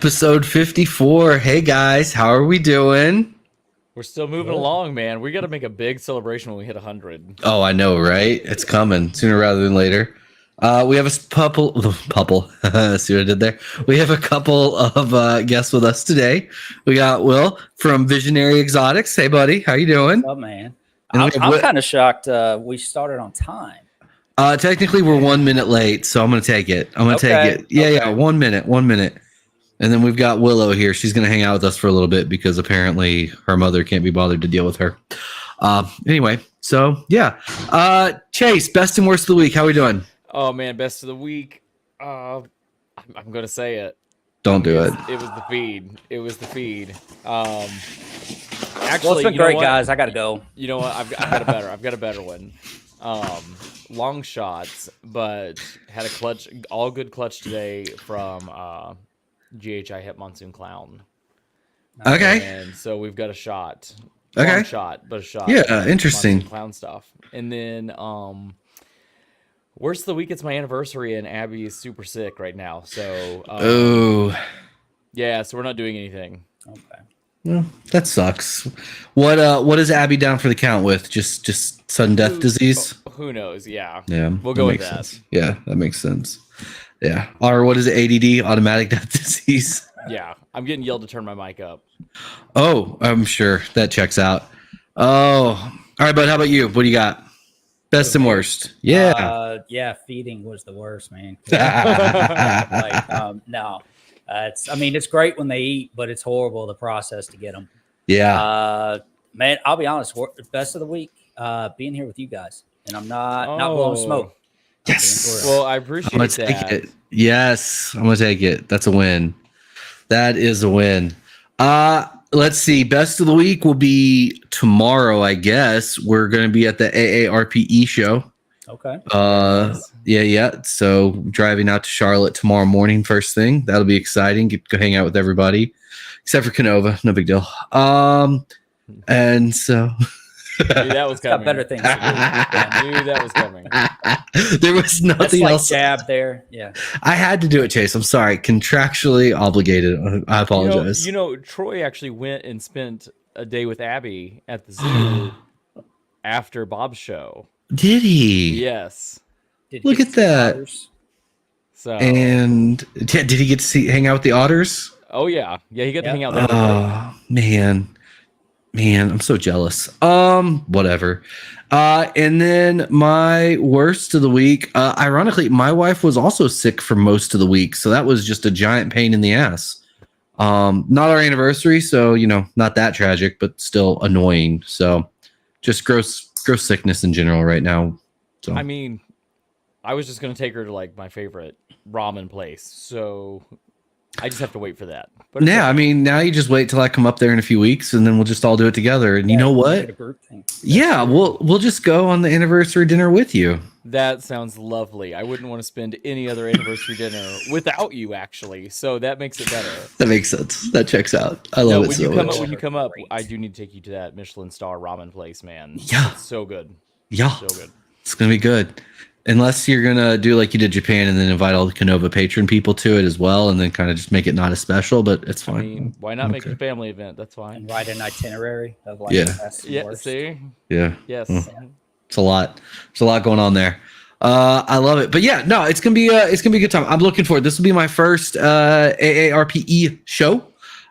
Episode 54. Hey guys, how are we doing? We're still moving along, man. We got to make a big celebration when we hit 100. Oh, I know, right? It's coming sooner rather than later. We have a couple. See what I did there? We have a couple of guests with us today. We got Will from Visionary Exotics. Hey, buddy, how you doing? Oh man, And I'm kind of shocked. We started on time. Technically, we're 1 minute late, so I'm going to take it. Take it. Yeah, 1 minute, 1 minute. And then we've got Willow here. She's going to hang out with us for a little bit because apparently her mother can't be bothered to deal with her. Anyway, so yeah. Chase, best and worst of the week. How we doing? Oh man, best of the week. I'm gonna say it. Don't do it. It was the feed. It was the feed. Well, Actually, it's been great, guys. I gotta go. You know what? I've got a better one. Long shots, but had a clutch, all good clutch today from GHI Hit Monsoon Clown. Okay. And so we've got a shot. Okay. Long shot, but a shot. Yeah, interesting. Monsoon Clown stuff. And then worst of the week, it's my anniversary, and Abby is super sick right now. So yeah, so we're not doing anything. Okay. Well, that sucks. What is Abby down for the count with? Just sudden death disease? Who knows? Yeah. Yeah. We'll go with that. Sense. Yeah, that makes sense. Yeah. Or what is it? ADD, automatic death disease. Yeah. I'm getting yelled to turn my mic up. Oh, I'm sure that checks out. Oh, all right, bud. How about you? What do you got? Best and worst. Yeah. Feeding was the worst, man. No. It's great when they eat, but it's horrible the process to get them. Yeah. Man, I'll be honest. Best of the week, being here with you guys, and I'm not blowing smoke. Yes. Well, I appreciate I'm gonna that. take it. Yes, I'm gonna take it. That's a win. That is a win. Let's see. Best of the week will be tomorrow, I guess. We're gonna be at the AARPE show. Okay. Yeah. So driving out to Charlotte tomorrow morning, first thing. That'll be exciting. Get to go hang out with everybody, except for Canova. No big deal. And so. Knew that was coming. Got better things. I knew that was coming. There was nothing else. Jab there. Yeah. I had to do it, Chase. I'm sorry. Contractually obligated. I apologize. You know, Troy actually went and spent a day with Abby at the zoo after Bob's show. Did he? Yes. Look at that. Otters? So. And did he get to hang out with the otters? Oh yeah, he got to hang out there. Oh man, I'm so jealous. Whatever. And then my worst of the week. Ironically, my wife was also sick for most of the week, so that was just a giant pain in the ass. Not our anniversary, so not that tragic, but still annoying. So, just gross sickness in general right now. So I mean, I was just gonna take her to like my favorite ramen place, so I just have to wait for that. But yeah, I mean, now you just wait till I come up there in a few weeks, and then we'll just all do it together. And you know what? A group thing. Yeah, we'll just go on the anniversary dinner with you. That sounds lovely. I wouldn't want to spend any other anniversary dinner without you, actually. So that makes it better. That makes sense. That checks out. I love it so much. When you come up, I do need to take you to that Michelin star ramen place, man. Yeah, it's so good. Yeah, so good. It's gonna be good. Unless you're gonna do like you did Japan and then invite all the Canova patron people to it as well, and then kind of just make it not as special, but it's fine. I mean, why not make it a family event? That's fine. And write an itinerary of like See? Yeah. Yes. It's a lot. There's a lot going on there. I love it. But yeah, no, it's gonna be a good time. I'm looking forward. This will be my first AARPE show.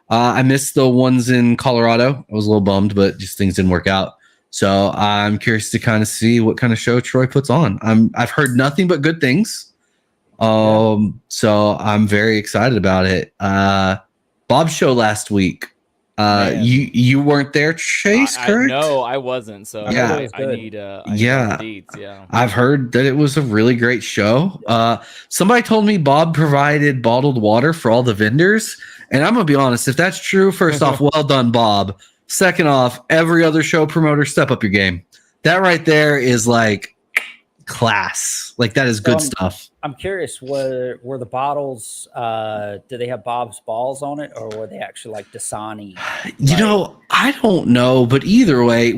I missed the ones in Colorado. I was a little bummed, but just things didn't work out. So I'm curious to kind of see what kind of show Troy puts on. I've heard nothing but good things. So I'm very excited about it. Bob's show last week. You weren't there, Chase, correct? No, I wasn't. So yeah. I need deets, yeah. I've heard that it was a really great show. Somebody told me Bob provided bottled water for all the vendors. And I'm going to be honest, if that's true, first off, well done, Bob. Second off, every other show promoter, step up your game. That right there is like class. Like that is good stuff. I'm curious, were the bottles, did they have Bob's balls on it, or were they actually like Dasani? I don't know, but either way,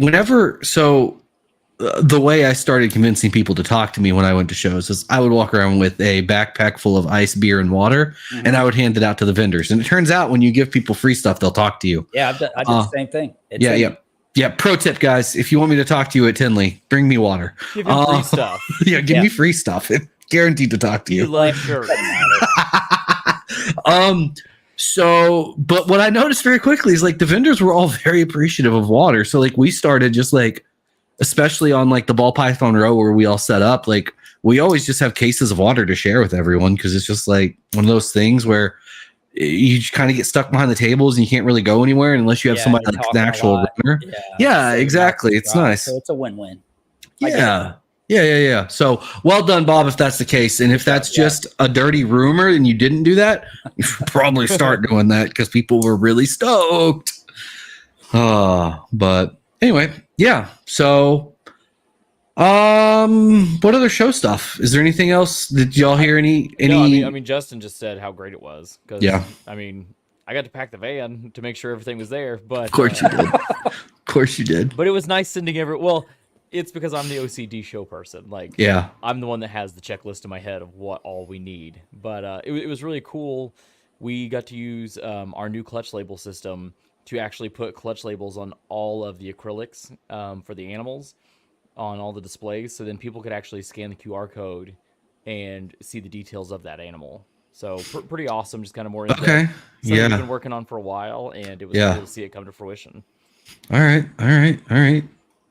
the way I started convincing people to talk to me when I went to shows is I would walk around with a backpack full of ice, beer, and water, and I would hand it out to the vendors. And it turns out when you give people free stuff, they'll talk to you. Yeah, I did the same thing. Yeah. Pro tip, guys: if you want me to talk to you at Tinley, bring me water. Give him free stuff. Yeah, give me free stuff. It's guaranteed to talk to you. Like sure. So, but what I noticed very quickly is like the vendors were all very appreciative of water. So like we started just like, especially on like the ball python row where we all set up, like we always just have cases of water to share with everyone because it's just like one of those things where you kind of get stuck behind the tables and you can't really go anywhere unless you have somebody like an actual runner. Yeah, exactly. It's nice. So it's a win-win. Yeah. So well done, Bob, if that's the case. And if that's just a dirty rumor and you didn't do that, you should probably start doing that because people were really stoked. But anyway, yeah. So what other show stuff? Is there anything else? Did y'all hear any No, I mean Justin just said how great it was. I mean, I got to pack the van to make sure everything was there, but of course you did. Of course you did. But it was nice sending it's because I'm the OCD show person. Like, I'm the one that has the checklist in my head of what all we need. But it was really cool. We got to use our new clutch label system to actually put clutch labels on all of the acrylics for the animals on all the displays. So then people could actually scan the QR code and see the details of that animal. So pretty awesome. Just kind of more. Okay. Something we've been working on for a while, and it was cool to see it come to fruition. All right.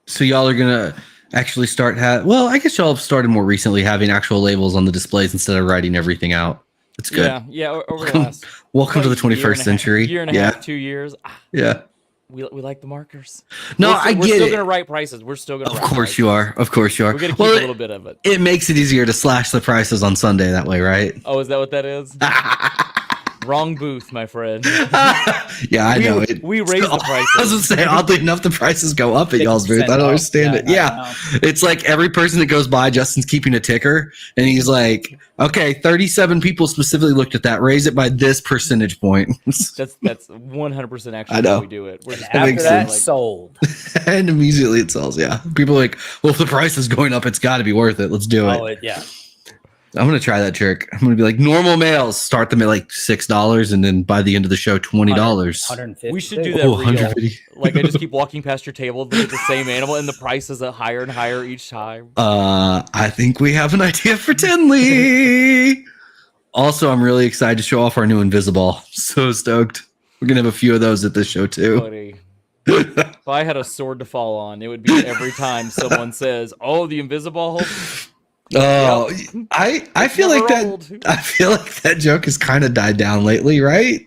So y'all are gonna actually start well, I guess y'all have started more recently having actual labels on the displays instead of writing everything out. It's good. Yeah. Over the last welcome to the 21st century. Year and a half, 2 years. Yeah. We like the markers. No, we're still gonna write prices. We're still gonna. Of course you are. We're gonna keep a little bit of it. It makes it easier to slash the prices on Sunday that way, right? Oh, is that what that is? Wrong booth, my friend. Yeah, I know. We raise the prices. I was going to say, oddly enough, the prices go up at y'all's booth. I don't understand it. Yeah. It's like every person that goes by, Justin's keeping a ticker, and he's like, okay, 37 people specifically looked at that. Raise it by this percentage point. That's 100% actually how we do it. We're just after that, sold. And immediately it sells, yeah. People are like, well, if the price is going up, it's got to be worth it. Let's do it. Yeah. I'm going to try that trick. I'm going to be like, normal males, start them at like $6, and then by the end of the show, $20. 150. We should do that. 150. Like I just keep walking past your table with the same animal, and the price is higher and higher each time. I think we have an idea for Tinley. Also, I'm really excited to show off our new Invisiball. So stoked. We're going to have a few of those at this show too. Buddy. If I had a sword to fall on, it would be every time someone says, "Oh, the Invisiball." Oh, yep. I feel like that. I feel like that joke has kind of died down lately, right?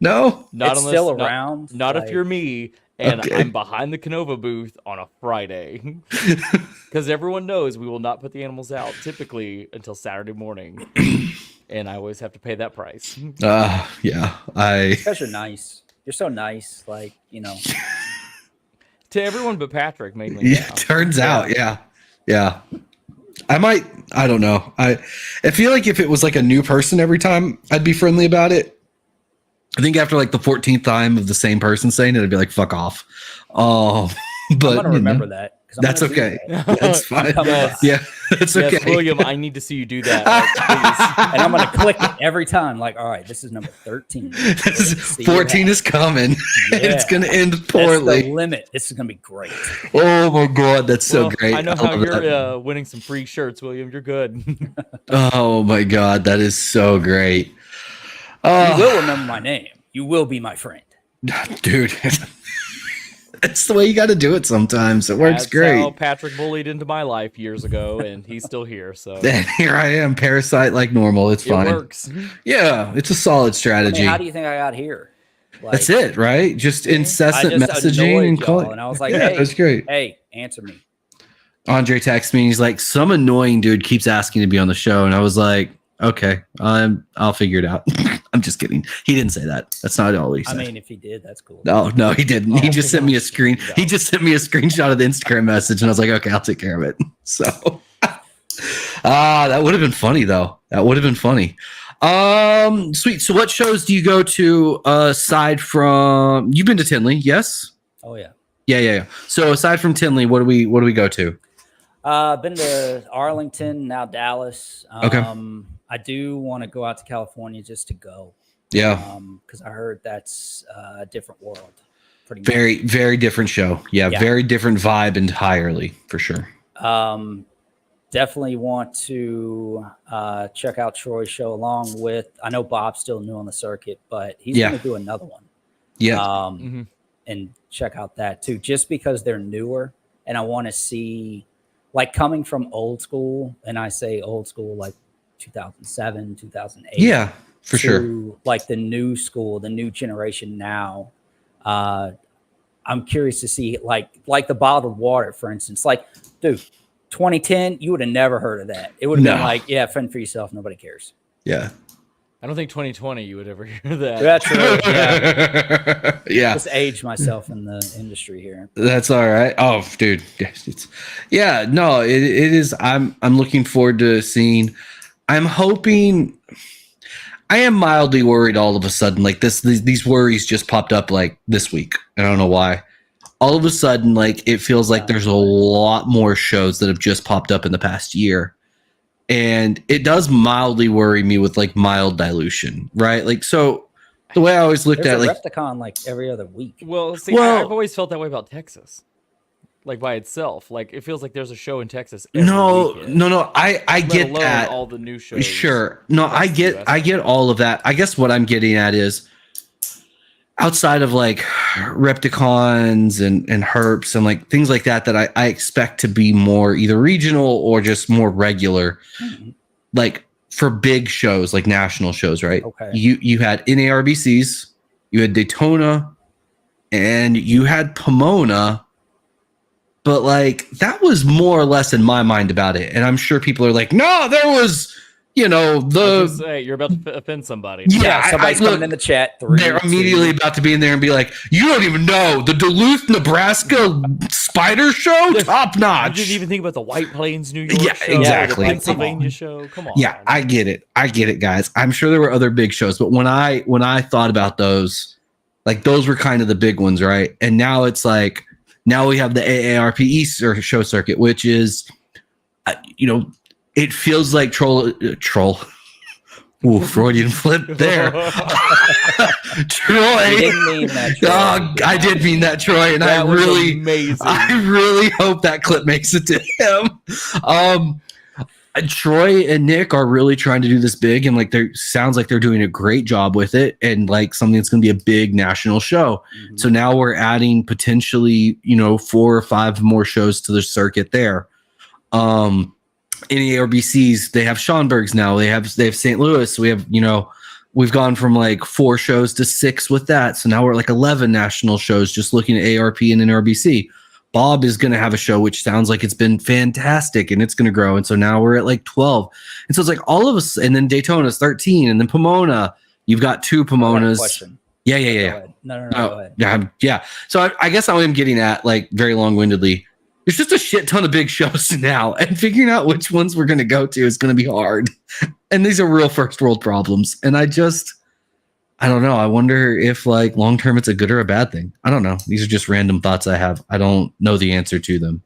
No, it's still around. Not if you're me and I'm behind the Canova booth on a Friday, because everyone knows we will not put the animals out typically until Saturday morning, and I always have to pay that price. Yeah, You guys are nice. You're so nice, like to everyone but Patrick mainly. Yeah, turns out, yeah. I don't know. I feel like if it was like a new person every time, I'd be friendly about it. I think after like the 14th time of the same person saying it, I'd be like, fuck off. Oh, but I'm going to remember that. That's okay. That's fine. Yeah, it's okay. Yes, William, I need to see you do that. And I'm going to click it every time. Like, all right, this is number 13. 14 is coming. Yeah. It's going to end poorly. That's the limit. This is going to be great. Oh my God, that's so great. I know how you're winning some free shirts, William. You're good. Oh my God, that is so great. You will remember my name. You will be my friend. Dude. It's the way you got to do it sometimes. It works great. That's how Patrick bullied into my life years ago, and he's still here. So here I am, parasite like normal. It's fine. It works. Yeah, it's a solid strategy. How do you think I got here? Like, that's it, right? Just incessant messaging and calling. And I was like, hey, that's great. Hey, answer me. Andre texted me. He's like, some annoying dude keeps asking to be on the show. And I was like, okay, I'll figure it out. I'm just kidding. He didn't say that. That's not all he said. I mean, if he did, that's cool. No, he didn't. He just sent me a screen. He just sent me a screenshot of the Instagram message, and I was like, okay, I'll take care of it. So, that would have been funny though. That would have been funny. Sweet. So, what shows do you go to aside from? You've been to Tinley, yes? Oh yeah. Yeah. So, aside from Tinley, what do we go to? Been to Arlington, now Dallas. Okay. I do want to go out to California just to go. Yeah. Because I heard that's a different world. Pretty much. Very, very different show. Yeah, very different vibe entirely, for sure. Definitely want to check out Troy's show along with, I know Bob's still new on the circuit, but he's going to do another one. Yeah. And check out that too, just because they're newer. And I want to see, like, coming from old school, and I say old school like 2007, 2008. Yeah, for sure. Like the new school, the new generation now. I'm curious to see, like the bottled water, for instance. Like, dude, 2010, you would have never heard of that. It would have been like, yeah, fend for yourself. Nobody cares. Yeah. I don't think 2020 you would ever hear that. That's true. Yeah. Yeah. Just age myself in the industry here. That's all right. Oh, dude. Yeah. No, it is. I'm looking forward to seeing. I'm hoping. I am mildly worried all of a sudden. Like these worries just popped up like this week. I don't know why. All of a sudden, like it feels like there's a lot more shows that have just popped up in the past year. And it does mildly worry me with like mild dilution, right? Like, so the way I always looked at like Repticon like every other week. Well, see, I've always felt that way about Texas. Like by itself, like it feels like there's a show in Texas. No. I Let get alone that. all the new shows. Sure. No, I get all of that. I guess what I'm getting at is outside of like Repticons and Herps and like things like that I expect to be more either regional or just more regular, like for big shows, like national shows, right? Okay. You had NARBCs, you had Daytona, and you had Pomona. But like that was more or less in my mind about it. And I'm sure people are like, no, there was, you're about to offend somebody. Yeah, somebody's coming in the chat. They're immediately about to be in there and be like, you don't even know the Duluth, Nebraska Spider Show, top notch. You didn't even think about the White Plains, New York show, exactly. the Pennsylvania show. Come on. Yeah, I get it, guys. I'm sure there were other big shows, but when I thought about those, like those were kind of the big ones, right? And now it's like, now we have the AARP East show circuit, which is, it feels like troll. Ooh, Freudian flip there. Troy. Didn't mean that, Troy. I did mean that, Troy, and I really hope that clip makes it to him. Troy and Nick are really trying to do this big, and like sounds like they're doing a great job with it, and like something that's going to be a big national show. Mm-hmm. So now we're adding potentially, 4 or 5 more shows to the circuit there. Any ARBCs, they have Schonberg's now. They have St. Louis. We have, we've gone from like 4 shows to 6 with that. So now we're at like 11 national shows just looking at ARP and NRBC. Bob is going to have a show, which sounds like it's been fantastic and it's going to grow. And so now we're at like 12. And so it's like all of us, and then Daytona's 13, and then Pomona, you've got 2 Pomonas. Yeah. No, go ahead. Yeah. So I guess I am getting at, like, very long-windedly, there's just a shit ton of big shows now, and figuring out which ones we're going to go to is going to be hard. And these are real first world problems. And I don't know. I wonder if like long-term it's a good or a bad thing. I don't know. These are just random thoughts I have. I don't know the answer to them,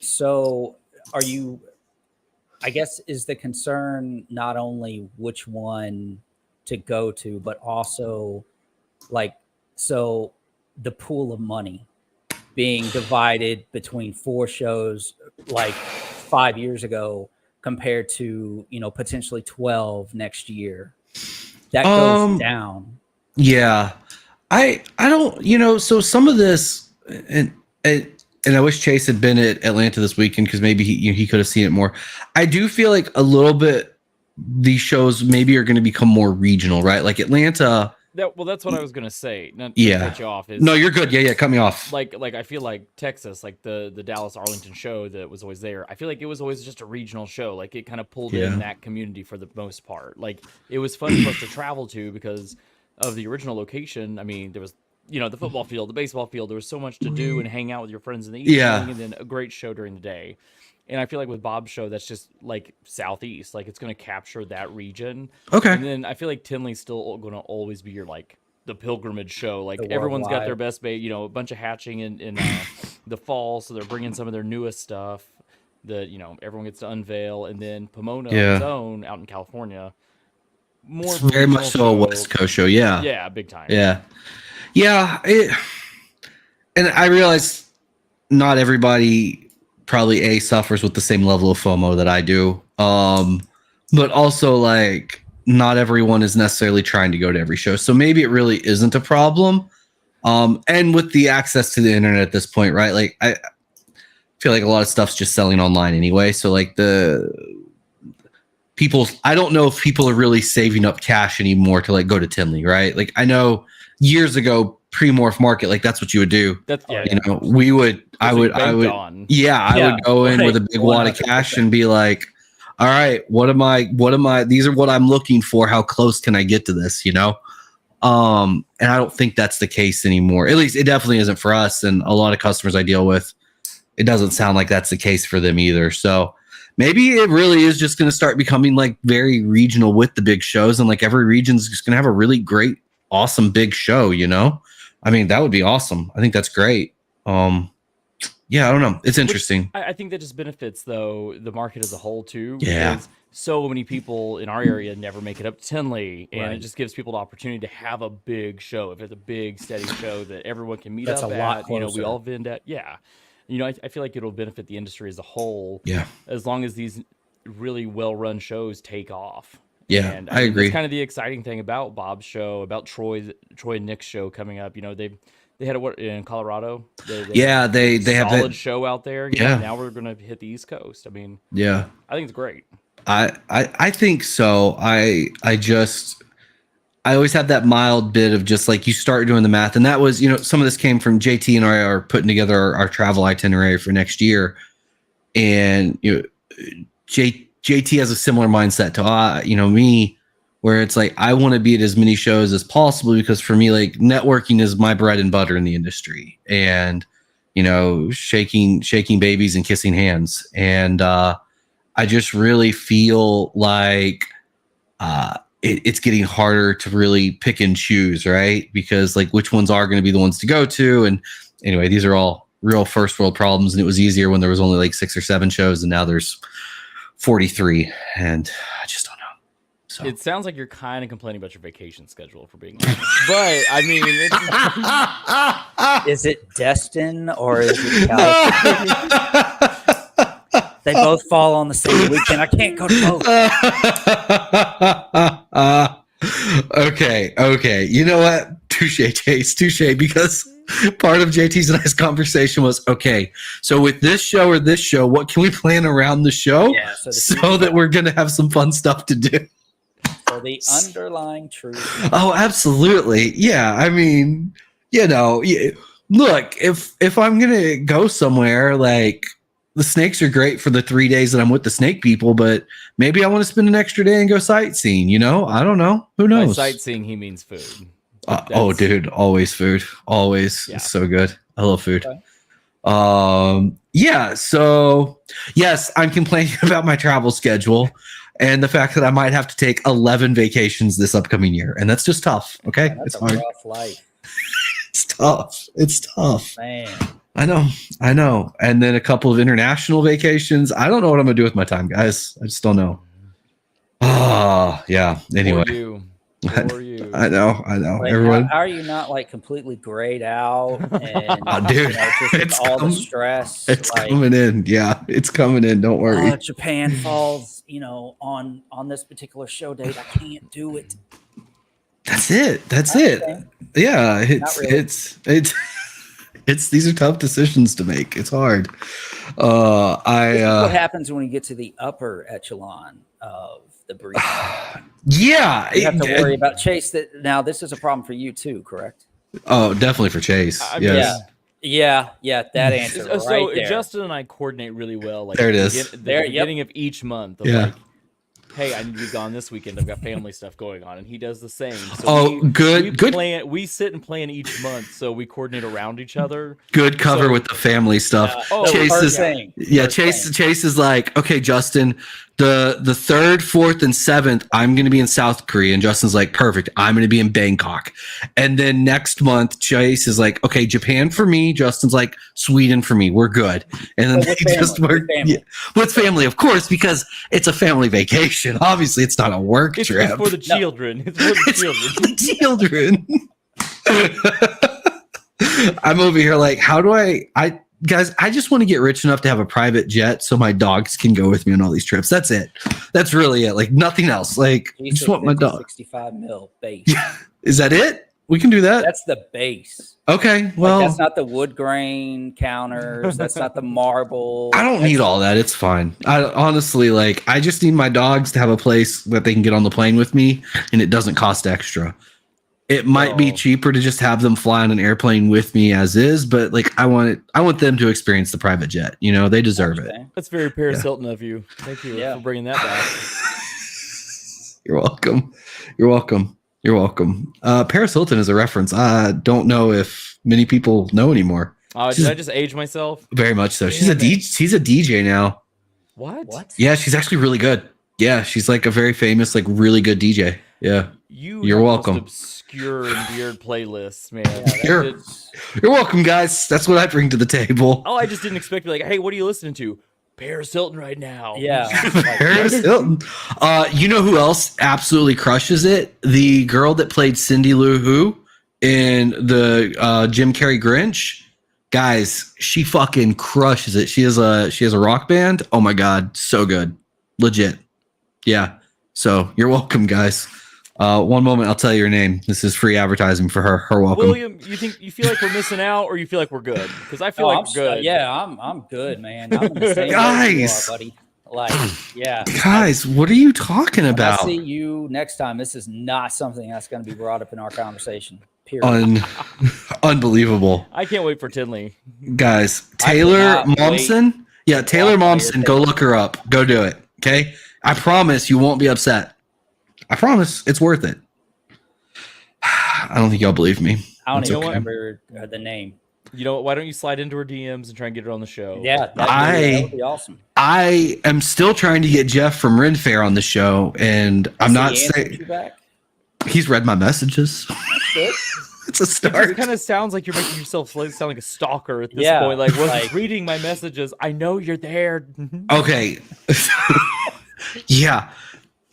So I guess is the concern not only which one to go to, but also so the pool of money being divided between 4 shows like 5 years ago compared to, potentially 12 next year. That goes down. Yeah. I don't, so some of this, and I wish Chase had been at Atlanta this weekend because maybe he could have seen it more. I do feel like a little bit these shows maybe are going to become more regional, right? Like Atlanta. That's what I was gonna say. Not to cut you off. No, you're good. Yeah, cut me off. Like I feel like Texas, like the Dallas Arlington show that was always there. I feel like it was always just a regional show. Like it kind of pulled in that community for the most part. Like it was fun for us to travel to because of the original location. I mean, there was the football field, the baseball field. There was so much to do and hang out with your friends in the evening, and then a great show during the day. And I feel like with Bob's show, that's just like Southeast. Like it's going to capture that region. Okay. And then I feel like Tinley's still going to always be your the pilgrimage show. Like everyone's got their best bait. A bunch of hatching in the fall, so they're bringing some of their newest stuff. everyone gets to unveil, and then Pomona on its own out in California. More it's very much so a West Coast show. Yeah. Yeah, big time. Yeah. Yeah. And I realize not everybody probably suffers with the same level of FOMO that I do. But also like not everyone is necessarily trying to go to every show. So maybe it really isn't a problem. And with the access to the internet at this point, right? Like I feel like a lot of stuff's just selling online anyway. So like I don't know if people are really saving up cash anymore to like go to Tinley, right? Like I know years ago, pre-morph market, like that's what you would do. I would go in with a big wad of cash and be like, all right, what am I, these are what I'm looking for. How close can I get to this? And I don't think that's the case anymore. At least it definitely isn't for us. And a lot of customers I deal with, it doesn't sound like that's the case for them either. So maybe it really is just going to start becoming like very regional with the big shows. And like every region's just going to have a really great, awesome big show, I mean, that would be awesome. I think that's great. Yeah, I don't know. It's interesting. I think that just benefits, though, the market as a whole, too. Yeah. Because so many people in our area never make it up to Tinley, and it just gives people the opportunity to have a big show. If it's a big, steady show that everyone can meet up at, lot closer. We all vend at. Yeah. I feel like it'll benefit the industry as a whole. Yeah. As long as these really well-run shows take off. Yeah, and I agree. That's kind of the exciting thing about Bob's show, about Troy and Nick's show coming up. They had in Colorado. They have a solid show out there. Now we're gonna hit the East Coast. I mean, yeah, I think it's great. I think so. I always have that mild bit of just like you start doing the math, and that was some of this came from JT and I are putting together our travel itinerary for next year, and JT has a similar mindset to me, where it's like I want to be at as many shows as possible because for me, like networking is my bread and butter in the industry, and shaking babies and kissing hands, and I just really feel like it's getting harder to really pick and choose, right? Because like which ones are going to be the ones to go to, and anyway, these are all real first world problems, and it was easier when there was only like 6 or 7 shows, and now there's 43, and I just don't know. So it sounds like you're kind of complaining about your vacation schedule, for being honest. But I mean, is it Destin or is it California? They both fall on the same weekend. I can't go to both. Okay. You know what? Touche, Chase. Touche. Because part of JT's and I's conversation was, okay, so with this show or this show, what can we plan around the show so that we're going to have some fun stuff to do? So the underlying truth. Oh, absolutely. Yeah. I mean, look, if I'm going to go somewhere, like the snakes are great for the 3 days that I'm with the snake people, but maybe I want to spend an extra day and go sightseeing, I don't know. Who knows? By sightseeing, he means food. Dude, always food. Always. Yeah. It's so good. I love food. Okay. So yes, I'm complaining about my travel schedule and the fact that I might have to take 11 vacations this upcoming year. And that's just tough. Okay. Man, it's hard. Rough life. It's tough. Man. I know. And then a couple of international vacations. I don't know what I'm going to do with my time, guys. I just don't know. Yeah. Anyway. For you. I know. Like, everyone. How are you not like completely grayed out and dude, just all the stress? It's coming in. Yeah, it's coming in. Don't worry. Japan falls, on this particular show date. I can't do it. That's it. Yeah, it's these are tough decisions to make. It's hard. What happens when you get to the upper echelon of the breed? Yeah, you have to worry about Chase. Now this is a problem for you too, correct? Oh, definitely for Chase. Yes. Yeah. That answer. So Justin and I coordinate really well. Like there it is. The beginning of each month. hey, I need to be gone this weekend. I've got family stuff going on. And he does the same. So good. We sit and plan each month, so we coordinate around each other. Good cover with the family stuff. Chase is like, okay, Justin, the 3rd, 4th, and 7th, I'm going to be in South Korea. And Justin's like, perfect. I'm going to be in Bangkok. And then next month, Chase is like, okay, Japan for me. Justin's like, Sweden for me. We're good. And then they just work with family, of course, because it's a family vacation. Obviously, it's not a work trip. It's for the children. It's for the children. I'm over here like, how do guys, I just want to get rich enough to have a private jet so my dogs can go with me on all these trips. That's it. That's really it. Like nothing else. Like I just want my dog. 65 mil base. Yeah. Is that it? We can do that. That's the base. Okay. Well, that's not the wood grain counters. That's not the marble. I don't need all that. It's fine. I honestly I just need my dogs to have a place that they can get on the plane with me and it doesn't cost extra. It might be cheaper to just have them fly on an airplane with me as is, but I want them to experience the private jet. You know, they deserve it. That's very Paris Hilton of you. Thank you for bringing that back. You're welcome. You're welcome. You're welcome. Paris Hilton is a reference I don't know if many people know anymore. Did I just age myself? Very much so. She's a DJ now. What? Yeah, she's actually really good. Yeah, she's like a very famous, really good DJ. Yeah. You're welcome. Obscure and weird playlists, man. You're welcome, guys. That's what I bring to the table. I just didn't expect to be like, hey, what are you listening to? Paris Hilton right now. Yeah. Paris Hilton. You know who else absolutely crushes it? The girl that played Cindy Lou Who in the Jim Carrey Grinch. Guys, she fucking crushes it. She has a rock band. Oh my God. So good. Legit. Yeah. So you're welcome, guys. One moment, I'll tell you her name. This is free advertising for her. Her welcome. William, you feel like we're missing out, or you feel like we're good? Because I feel like we're good. I'm good, man. I'm in the same guys, boat you are, buddy. Guys, what are you talking about? I'll see you next time. This is not something that's going to be brought up in our conversation. Period. Unbelievable. I can't wait for Tinley. Guys, Taylor Momsen. Yeah, Taylor Momsen. Go look her up. Go do it. Okay. I promise you won't be upset. I promise it's worth it. I don't think y'all believe me. I don't even remember the name. You know what? Why don't you slide into her DMs and try and get her on the show? Yeah, that would be awesome. I am still trying to get Jeff from Ren Fair on the show, and I'm not saying he's read my messages. It's a start. It kind of sounds like you're making yourself sound like a stalker at this point. Like, reading my messages. I know you're there. Okay. Yeah.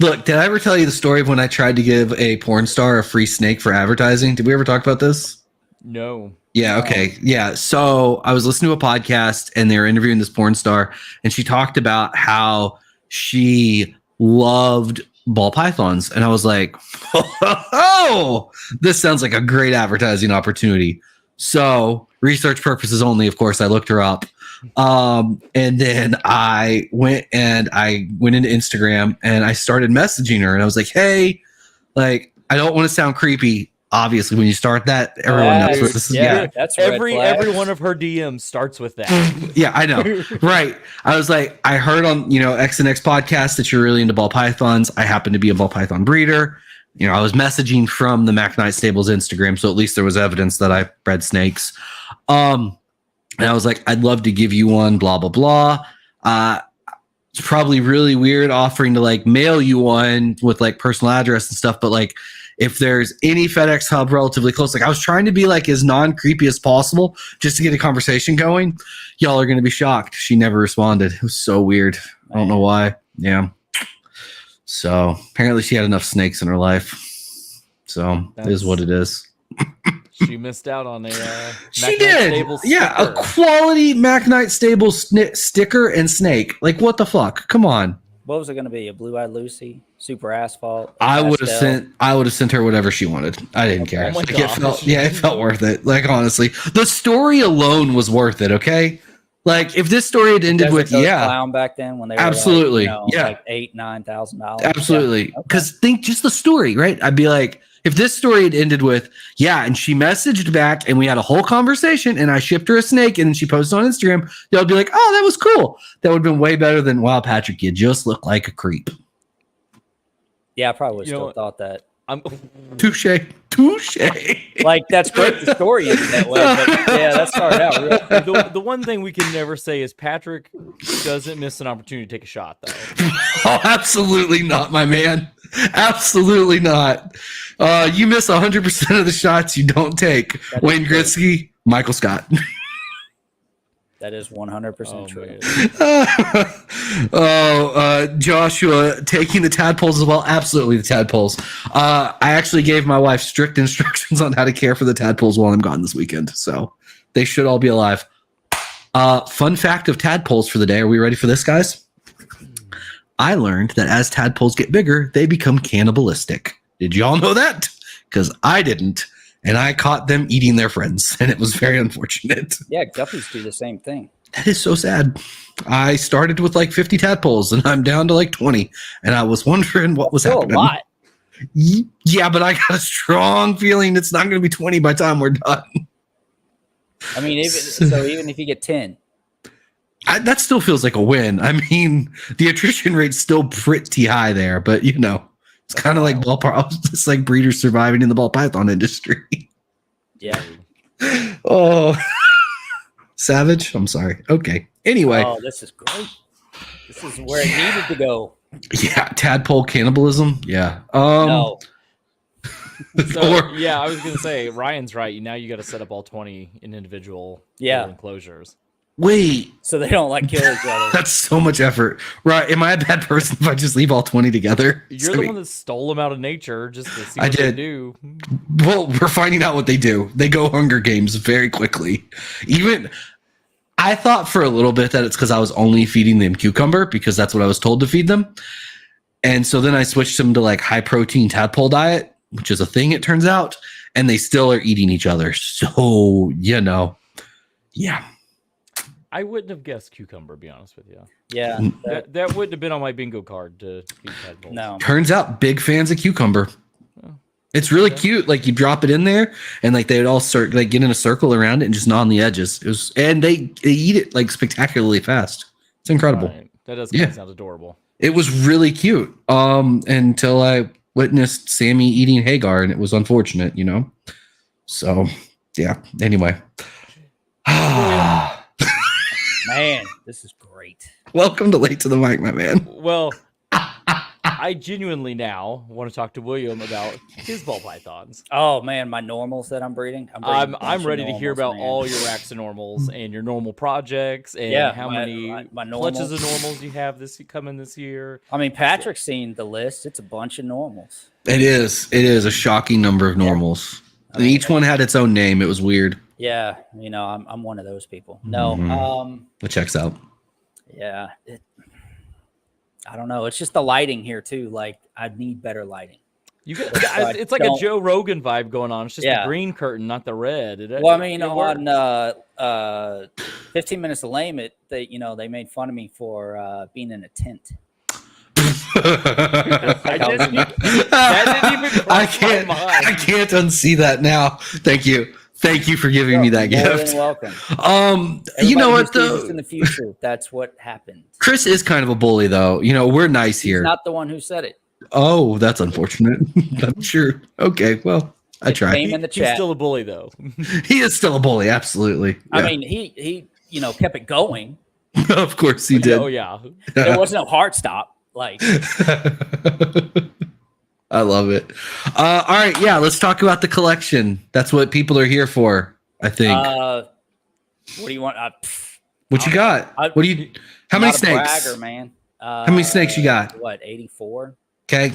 Look, did I ever tell you the story of when I tried to give a porn star a free snake for advertising? Did we ever talk about this? No. Yeah. Okay. Yeah. So I was listening to a podcast and they were interviewing this porn star and she talked about how she loved ball pythons. And I was like, oh, this sounds like a great advertising opportunity. So research purposes only, of course, I looked her up. And then I went into Instagram and I started messaging her and I was like, hey, I don't want to sound creepy. Obviously, when you start that, everyone knows what this is. Yeah, that's every one of her DMs starts with that. Yeah, I know. Right. I was like, I heard on X and X podcast that you're really into ball pythons. I happen to be a ball python breeder. I was messaging from the Mac Knight Stables Instagram, so at least there was evidence that I bred snakes. And I was like, I'd love to give you one, blah, blah, blah. It's probably really weird offering to mail you one with personal address and stuff. But if there's any FedEx hub relatively close, I was trying to be as non-creepy as possible just to get a conversation going. Y'all are going to be shocked. She never responded. It was so weird. I don't know why. Yeah. So apparently she had enough snakes in her life. So it is what it is. She missed out on a she did. Yeah, a quality Mac Knight Stables sticker and snake. What the fuck? Come on. What was it going to be? A Blue-Eyed Lucy, Super Asphalt? I would have sent her whatever she wanted. I didn't care. Oh it felt worth it. Honestly, the story alone was worth it. Okay. If this story had ended with clown back then when they were absolutely $8,000-9,000. Absolutely. Because think just the story, right? I'd be like, if this story had ended with, and she messaged back and we had a whole conversation and I shipped her a snake and then she posted on Instagram, y'all be like, oh, that was cool. That would have been way better than, wow, Patrick, you just look like a creep. Yeah, I probably would still thought that. Touche. Like, that's great. The story is that way, but yeah, that started out real. The one thing we can never say is Patrick doesn't miss an opportunity to take a shot, though. Oh, absolutely not, my man. Absolutely not. You miss 100% of the shots you don't take. Wayne Gretzky, Michael Scott. That is 100% true. Joshua, taking the tadpoles as well. Absolutely, the tadpoles. I actually gave my wife strict instructions on how to care for the tadpoles while I'm gone this weekend, so they should all be alive. Fun fact of tadpoles for the day. Are we ready for this, guys? I learned that as tadpoles get bigger, they become cannibalistic. Did y'all know that? Because I didn't. And I caught them eating their friends, and it was very unfortunate. Yeah, guppies do the same thing. That is so sad. I started with like 50 tadpoles, and I'm down to like 20. And I was wondering what was happening. A lot. Yeah, but I got a strong feeling it's not going to be 20 by the time we're done. I mean, even if you get 10. That still feels like a win. I mean, the attrition rate's still pretty high there, but it's kind of like it's like breeders surviving in the ball python industry. Yeah. Oh, savage. I'm sorry. Okay. Anyway. Oh, this is great. This is where it needed to go. Yeah. Tadpole cannibalism. Yeah. No. Yeah, I was going to say, Ryan's right. Now you got to set up all 20 in individual enclosures. Wait. So they don't like kill each other. That's so much effort. Right. Am I a bad person if I just leave all 20 together? You're the one that stole them out of nature just to see what they do. Well, we're finding out what they do. They go Hunger Games very quickly. Even I thought for a little bit that it's because I was only feeding them cucumber because that's what I was told to feed them. And so then I switched them to like high protein tadpole diet, which is a thing, it turns out. And they still are eating each other. So, yeah. I wouldn't have guessed cucumber, to be honest with you. Yeah. That wouldn't have been on my bingo card to feed tadpoles. No. Turns out big fans of cucumber. Oh, it's really cute. Like you drop it in there and like they would all get in a circle around it and just gnaw on the edges. And they eat it like spectacularly fast. It's incredible. Right. That does kind of sound adorable. It was really cute. Until I witnessed Sammy eating Hagar and it was unfortunate, So yeah. Anyway. Man, this is great. Welcome to Late to the Mic, my man. Well, I genuinely now want to talk to William about his ball pythons. Oh man, my normals that I'm breeding. I'm ready to hear about all your racks of normals and your normal projects and how many clutches of normals you have coming this year. I mean, Patrick's seen the list. It's a bunch of normals. It is a shocking number of normals. Yeah. And each one had its own name. It was weird. Yeah, I'm one of those people. No, it checks out. Yeah, I don't know. It's just the lighting here too. Like, I need better lighting. It's like a Joe Rogan vibe going on. It's just the green curtain, not the red. On 15 Minutes of Lame, they made fun of me for being in a tent. I can't unsee that now. Thank you for giving me that gift. You're welcome. You know what though? In the future, that's what happened. Chris is kind of a bully though. We're nice here. He's not the one who said it. Oh, that's unfortunate. I'm sure. Okay, well, I tried. In the chat. He's still a bully though. He is still a bully, absolutely. Yeah. I mean, he kept it going. Of course he did. Oh yeah. There was no hard stop. Like, I love it. All right, yeah, let's talk about the collection. That's what people are here for, I think. What do you want? What you got? How many snakes? Bragger, man. How many snakes you got? 84. Okay.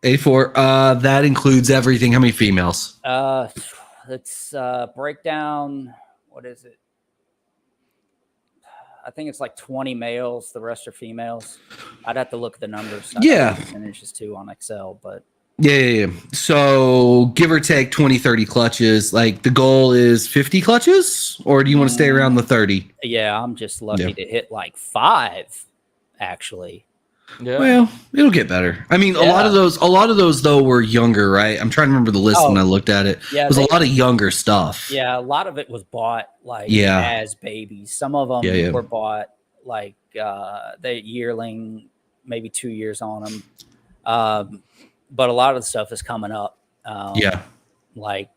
84. That includes everything. How many females? Let's break down. What is it? I think it's like 20 males. The rest are females. I'd have to look at the numbers. Percentages too on Excel, but yeah. So give or take 20, 30 clutches. Like the goal is 50 clutches, or do you want to stay around the 30? Yeah, I'm just lucky to hit like 5, actually. Yeah. Well, it'll get better. I mean, a lot of those though were younger, right? I'm trying to remember the list when I looked at it. Yeah, it was a lot of younger stuff. Yeah, a lot of it was bought as babies. Some of them were bought like the yearling, maybe 2 years on them. But a lot of the stuff is coming up. Yeah. Like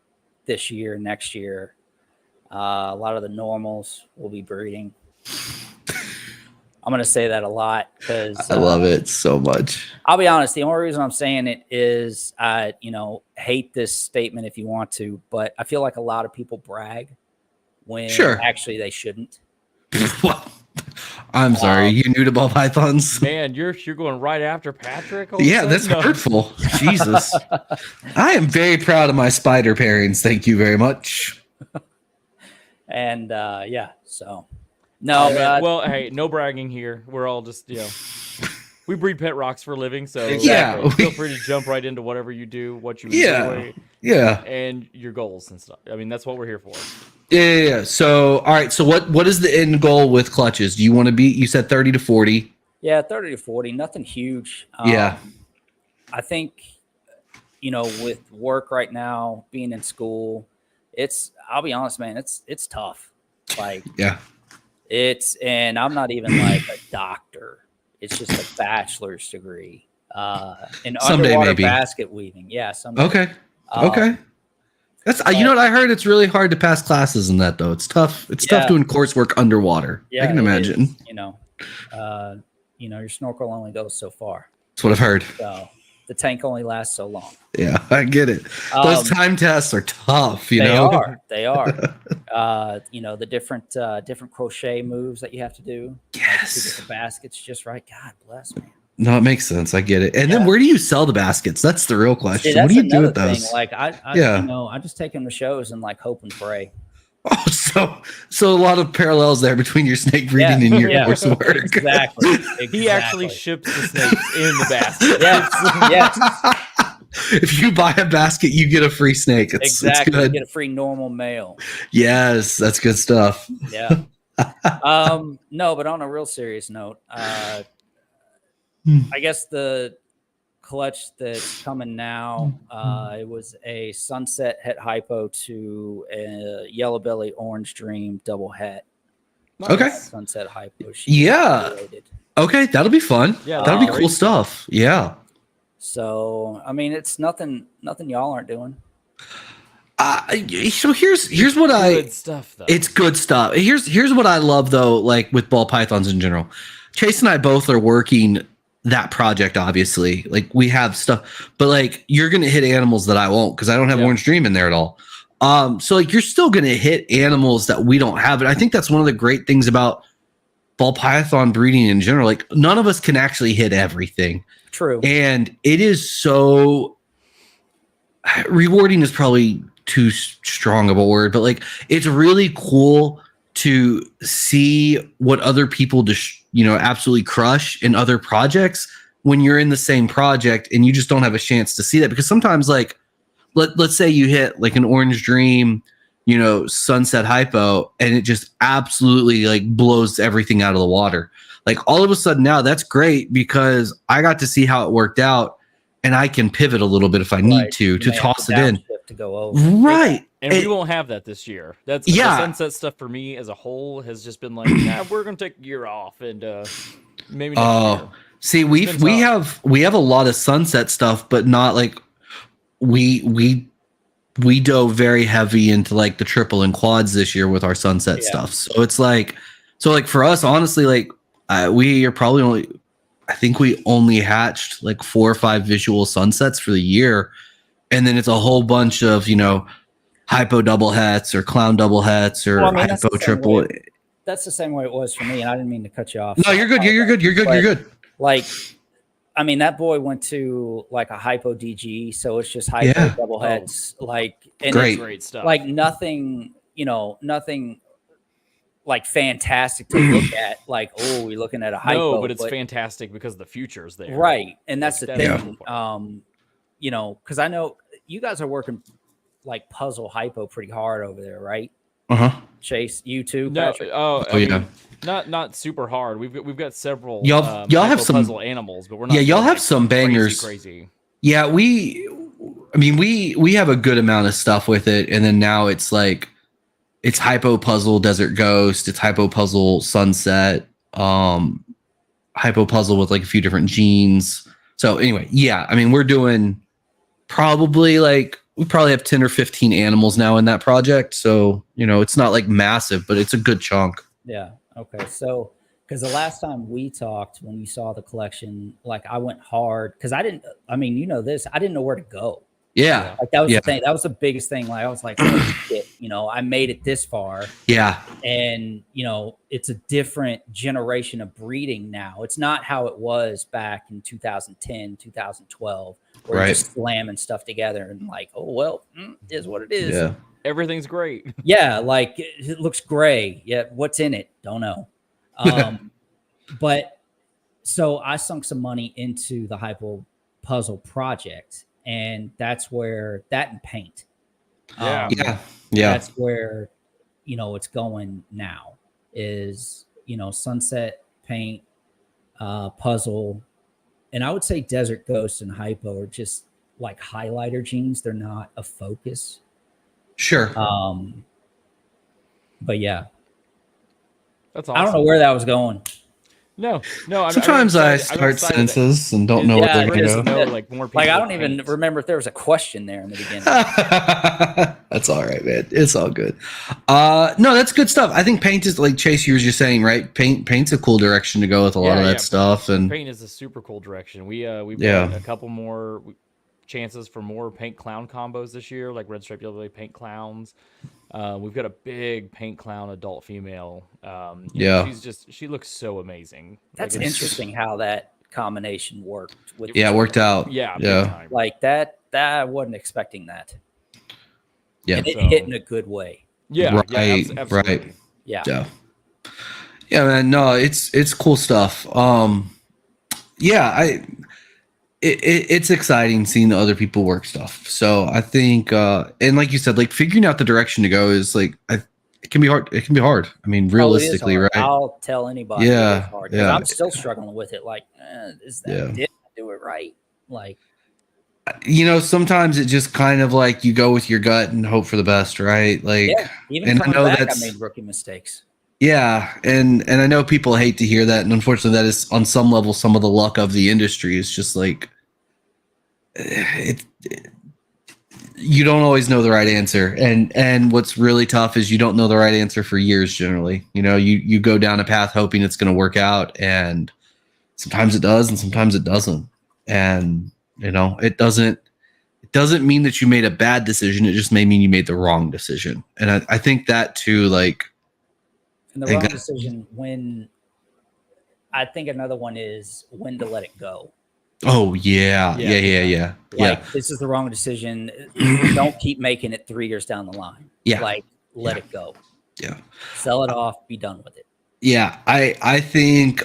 this year, next year. A lot of the normals will be breeding. I'm going to say that a lot because I love it so much. I'll be honest. The only reason I'm saying it is, hate this statement if you want to, but I feel like a lot of people brag when actually they shouldn't. Well, I'm sorry. You new to ball pythons? Man, you're going right after Patrick. Yeah, that's hurtful. Jesus. I am very proud of my spider pairings. Thank you very much. And so. No, well, hey, no bragging here. We're all just, we breed pet rocks for a living, so feel free to jump right into whatever you do, what you enjoy, and your goals and stuff. I mean, that's what we're here for. Yeah. So, all right. So, what is the end goal with clutches? Do you want to be? You said 30 to 40. Yeah, 30 to 40. Nothing huge. Yeah. I think, with work right now, being in school, I'll be honest, man, it's tough. Like, yeah. And I'm not even like a doctor. It's just a bachelor's degree in underwater basket weaving. Yeah. Someday. Okay. Okay. That's you know what I heard. It's really hard to pass classes in that though. It's tough. It's tough doing coursework underwater. Yeah, I can imagine. Your snorkel only goes so far. That's what I've heard. So the tank only lasts so long. Yeah, I get it. Those time tests are tough. They are. The different crochet moves that you have to do. Yes. To get the baskets just right. God bless, man. No, it makes sense. I get it. And then where do you sell the baskets? That's the real question. See, what do you do with those? Thing. Like I just take them to shows and like hope and pray. Oh, so a lot of parallels there between your snake breeding and your coursework. Exactly. He actually ships the snakes in the basket. Yes. If you buy a basket, you get a free snake. It's good. You get a free normal male. Yes, that's good stuff. Yeah. No, but on a real serious note, I guess the clutch that's coming now, it was a sunset het hypo to a yellow belly orange dream double het. Okay. Sunset hypo. Okay, that'll be fun. Yeah, that'll be cool stuff. Yeah. So I mean, it's nothing y'all aren't doing. So here's what good stuff though. It's good stuff. Here's what I love though, like with ball pythons in general. Chase and I both are working that project, obviously. Like we have stuff, but like you're gonna hit animals that I won't because I don't have Orange Dream in there at all. So like you're still gonna hit animals that we don't have. And I think that's one of the great things about ball python breeding in general. Like none of us can actually hit everything. True. And it is so rewarding is probably too strong of a word, but like it's really cool to see what other people absolutely crush in other projects when you're in the same project and you just don't have a chance to see that. Because sometimes like let's say you hit like an Orange Dream, sunset hypo, and it just absolutely like blows everything out of the water. Like all of a sudden now that's great because I got to see how it worked out and I can pivot a little bit if I need to toss it in. To go over. Right. And we won't have that this year. That's the sunset stuff for me as a whole has just been like, we're gonna take a year off and maybe next year. See, we have a lot of sunset stuff, but not like we dove very heavy into like the triple and quads this year with our sunset stuff. So it's like for us, honestly, like we are probably I think we only hatched like 4 or 5 visual sunsets for the year. And then it's a whole bunch of, hypo double hets or clown double hets or hypo triple. That's the same way it was for me. And I didn't mean to cut you off. No, you're good. You're good. Like, I mean, that boy went to like a hypo DG. So it's just hypo double hets. Like, and great stuff. Like nothing like fantastic to look at. Like, we're looking at a hypo. No, but it's fantastic because the future is there. Right. And that's the thing. Because I know you guys are working like puzzle hypo pretty hard over there, right? Chase, you too? No, Patrick? not super hard. We've got several y'all have some puzzle animals, but we're not. Yeah, y'all have some bangers. Crazy. Yeah, we have a good amount of stuff with it, and then now it's like it's hypo puzzle desert ghost, it's hypo puzzle sunset, hypo puzzle with like a few different genes. So anyway, yeah, I mean, we're doing probably like, we probably have 10 or 15 animals now in that project. So, it's not like massive, but it's a good chunk. Yeah. Okay. So, because the last time we talked, when you saw the collection, like I went hard because I didn't know where to go. Yeah. Like that was the thing. That was the biggest thing. Like I was like, oh, shit, I made it this far. Yeah. And, it's a different generation of breeding now. It's not how it was back in 2010, 2012, where you're just slamming stuff together and like, oh, well, it is what it is. Yeah. Everything's great. Yeah. Like it looks gray. Yeah. What's in it? Don't know. But so I sunk some money into the Hypo puzzle project. And that's where that and paint. Yeah. That's where, it's going now is, sunset, paint, puzzle. And I would say Desert Ghost and Hypo are just like highlighter genes. They're not a focus. Sure. But yeah. That's awesome. I don't know where that was going. No. Sometimes I start sentences and don't know what they're going to go. Like more people. Like I don't even remember if there was a question there in the beginning. That's all right, man. It's all good. No, that's good stuff. I think paint is like Chase, you were just saying, right? Paint's a cool direction to go with a lot of that stuff. And paint is a super cool direction. We brought a couple more chances for more paint clown combos this year, like Red Stripe Yellow Belly paint clowns. We've got a big paint clown adult female. She looks so amazing. That's interesting how that combination worked. It worked out. Yeah. Like that I wasn't expecting that. Yeah. And it hit in a good way. Yeah. Right. Absolutely. Right. Yeah. Yeah, man. No, it's cool stuff. It's exciting seeing the other people work stuff. So I think, and like you said, like figuring out the direction to go is like, it can be hard. It can be hard. I mean, realistically, right? I'll tell anybody. Yeah. It's hard, I'm still struggling with it. Like, did I do it right? Like, sometimes it just kind of like you go with your gut and hope for the best, right? Like, even coming back, I made rookie mistakes. Yeah, and I know people hate to hear that, and unfortunately, that is on some level some of the luck of the industry. Is just like you don't always know the right answer, and what's really tough is you don't know the right answer for years. Generally, you go down a path hoping it's going to work out, and sometimes it does, and sometimes it doesn't, and it doesn't mean that you made a bad decision. It just may mean you made the wrong decision, and I think that too, like. And the wrong decision I think another one is when to let it go. Oh yeah. Like this is the wrong decision. Don't keep making it 3 years down the line. Yeah. Like let it go. Yeah. Sell it off, be done with it. Yeah. I think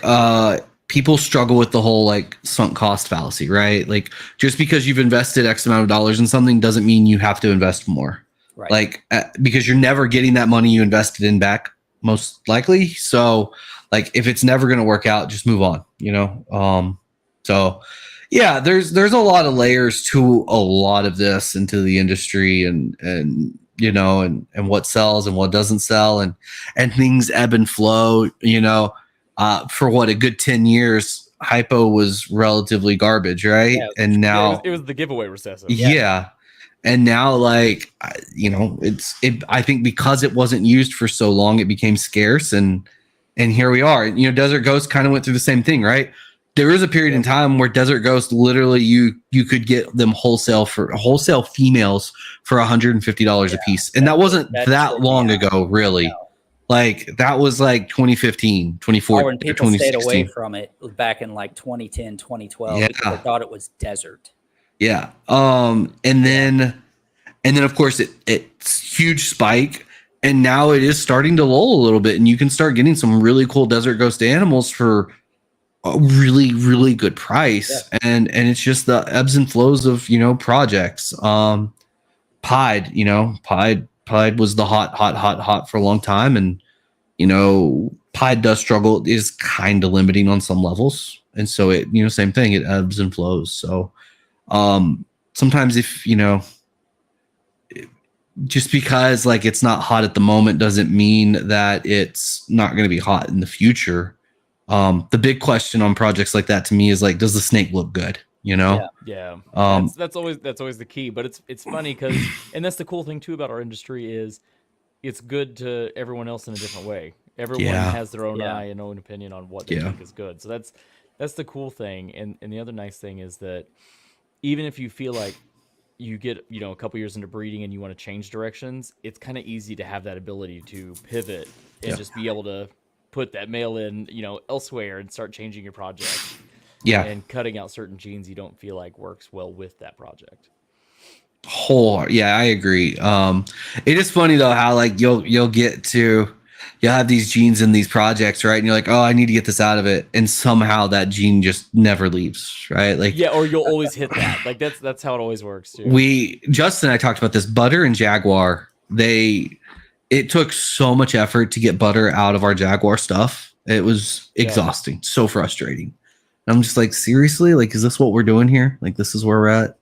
people struggle with the whole like sunk cost fallacy, right? Like just because you've invested X amount of dollars in something doesn't mean you have to invest more. Right. Like because you're never getting that money you invested in back. Most likely. So like if it's never going to work out, just move on, so yeah, there's a lot of layers to a lot of this into the industry and what sells and what doesn't sell and things ebb and flow, for what a good 10 years, Hypo was relatively garbage. Right. Yeah, and now it was the giveaway recessive. Yeah. And now, like, I think because it wasn't used for so long, it became scarce. And here we are. Desert Ghost kind of went through the same thing, right? There was a period in time where Desert Ghost, literally, you could get them wholesale females for $150 a piece. And that wasn't that long ago, really. No. Like, that was like 2015, 2014, and people stayed away from it back in like 2010, 2012 because they thought it was desert. Yeah. And then of course it's huge spike, and now it is starting to lull a little bit, and you can start getting some really cool Desert Ghost animals for a really, really good price. Yeah. And it's just the ebbs and flows of, projects. Pied was the hot for a long time. And, Pied does struggle, is kind of limiting on some levels. And so it, same thing, it ebbs and flows. So, sometimes if just because like it's not hot at the moment doesn't mean that it's not going to be hot in the future. The big question on projects like that to me is like, does the snake look good? you know? Yeah. Um, That's always the key. But it's funny because, and that's the cool thing too about our industry is it's good to everyone else in a different way. Everyone has their own eye and own opinion on what they think is good. So that's the cool thing. And the other nice thing is that even if you feel like you get, a couple years into breeding and you want to change directions, it's kind of easy to have that ability to pivot and just be able to put that male in, elsewhere and start changing your project. Yeah. And cutting out certain genes you don't feel like works well with that project. Yeah, I agree. It is funny though how like you'll have these genes in these projects, right? And you're like, oh, I need to get this out of it, and somehow that gene just never leaves, right? Like, yeah, or you'll always hit that. Like that's how it always works too. Justin and I talked about this. Butter and Jaguar, it took so much effort to get Butter out of our Jaguar stuff. It was exhausting, so frustrating. And I'm just like, seriously, like, is this what we're doing here? Like, this is where we're at.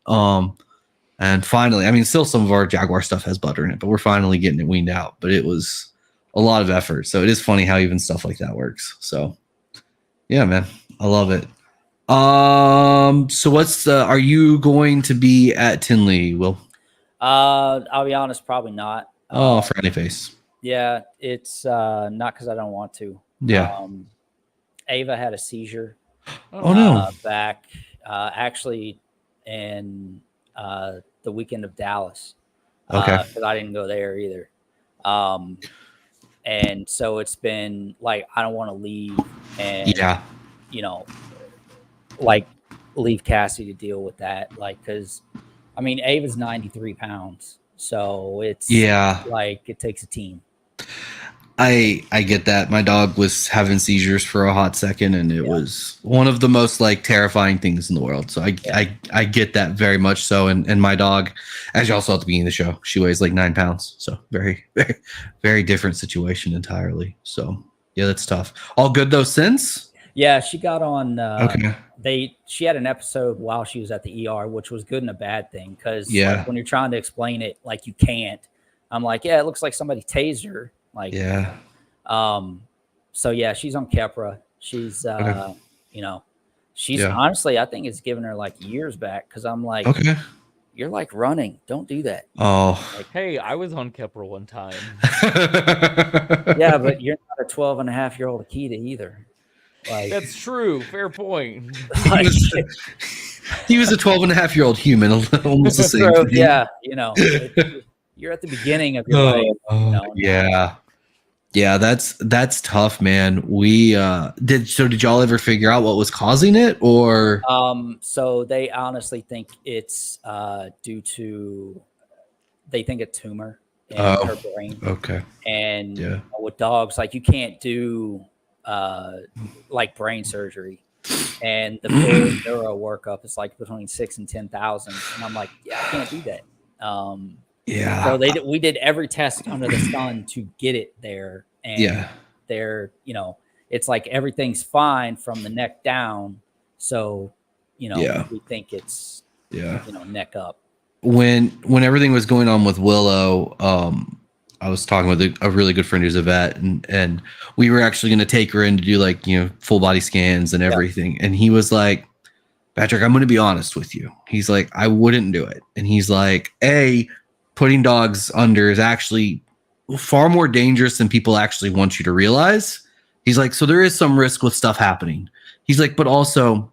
And finally, I mean, still some of our Jaguar stuff has butter in it, but we're finally getting it weaned out. But it was a lot of effort. So it is funny how even stuff like that works. So yeah, man, I love it. So are you going to be at Tinley, Will? I'll be honest, probably not. Frowny face. Yeah, it's not because I don't want to. Yeah. Ava had a seizure. Oh no. Back actually in the weekend of Dallas. Okay. Because I didn't go there either. And so it's been like I don't want to leave and like leave Cassie to deal with that. Like, because I mean Ava's 93 pounds, so it's like it takes a team. I get that. My dog was having seizures for a hot second, and it was one of the most like terrifying things in the world. So I get that very much so. And my dog, as you all saw at the beginning of the show, she weighs like 9 pounds. So very, very, very different situation entirely. So yeah, that's tough. All good though since? Yeah, she got on. Okay. She had an episode while she was at the ER, which was good and a bad thing because like, when you're trying to explain it, like you can't. I'm like, yeah, it looks like somebody tased her. Like, so yeah, she's on Keppra. She's, she's honestly, I think it's given her like years back. Cause I'm like, you're like running. Don't do that. Oh, like, hey, I was on Keppra one time. Yeah, but you're not a 12-and-a-half-year-old Akita either. Like, that's true. Fair point. Like, he was a 12-and-a-half-year-old human, almost the same thing. Yeah, you're at the beginning of your life. Yeah, that's tough, man. Did y'all ever figure out what was causing it, or so they honestly think it's due to they think a tumor in her brain. Okay. And with dogs, like you can't do like brain surgery, and the full neuro workup is like between 6,000 and 10,000, and I'm like, I can't do that. So we did every test under the sun to get it there. And they're, it's like everything's fine from the neck down. So, we think it's, neck up. When everything was going on with Willow, I was talking with a really good friend who's a vet, and we were actually going to take her in to do like, full body scans and everything. And he was like, Patrick, I'm going to be honest with you. He's like, I wouldn't do it. And he's like, putting dogs under is actually far more dangerous than people actually want you to realize. He's like, so there is some risk with stuff happening. He's like, but also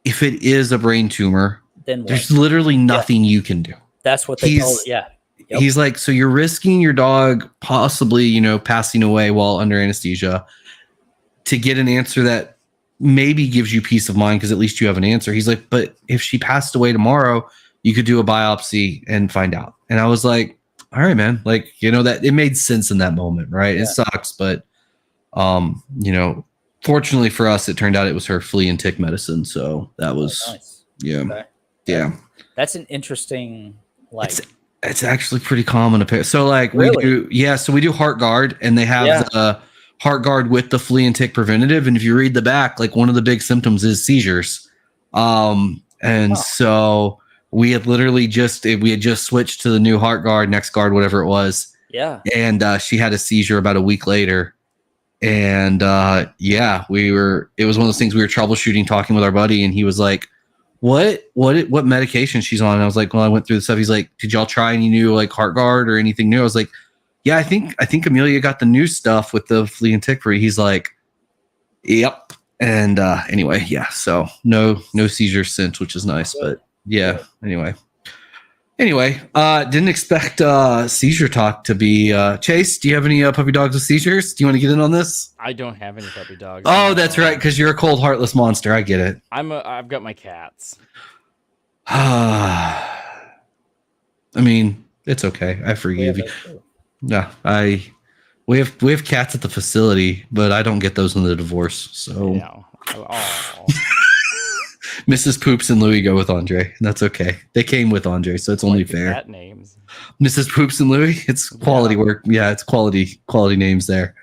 if it is a brain tumor, then there's literally nothing you can do. That's what they told. Yeah. Yep. He's like, so you're risking your dog possibly, passing away while under anesthesia to get an answer that maybe gives you peace of mind because at least you have an answer. He's like, but if she passed away tomorrow, you could do a biopsy and find out. And I was like, all right, man, like, that it made sense in that moment. Right. Yeah. It sucks. But, fortunately for us, it turned out it was her flea and tick medicine. So that was, nice. Yeah. Yeah. That's an interesting, like, it's actually pretty common. So like really? we do Heart Guard, and they have the Heart Guard with the flea and tick preventative. And if you read the back, like one of the big symptoms is seizures. So we had literally just switched to the new Heart Guard, Next Guard, whatever it was. Yeah. And she had a seizure about a week later. And it was one of those things we were troubleshooting, talking with our buddy, and he was like, what medication she's on. And I was like, well, I went through the stuff. He's like, did y'all try any new like HeartGuard or anything new? I was like, yeah, I think Amelia got the new stuff with the flea and tick free. He's like, yep. And anyway, yeah. So no seizures since, which is nice. But yeah. Anyway, didn't expect seizure talk to be Chase. Do you have any puppy dogs with seizures? Do you want to get in on this? I don't have any puppy dogs. Oh, that's right, because you're a cold, heartless monster. I get it. I've got my cats. I mean, it's okay. I forgive you. No, we have cats at the facility, but I don't get those in the divorce. So yeah. Mrs. Poops and Louie go with Andre, and that's okay. They came with Andre, so it's only fair. Cat names. Mrs. Poops and Louie, it's quality work. Yeah, it's quality names there.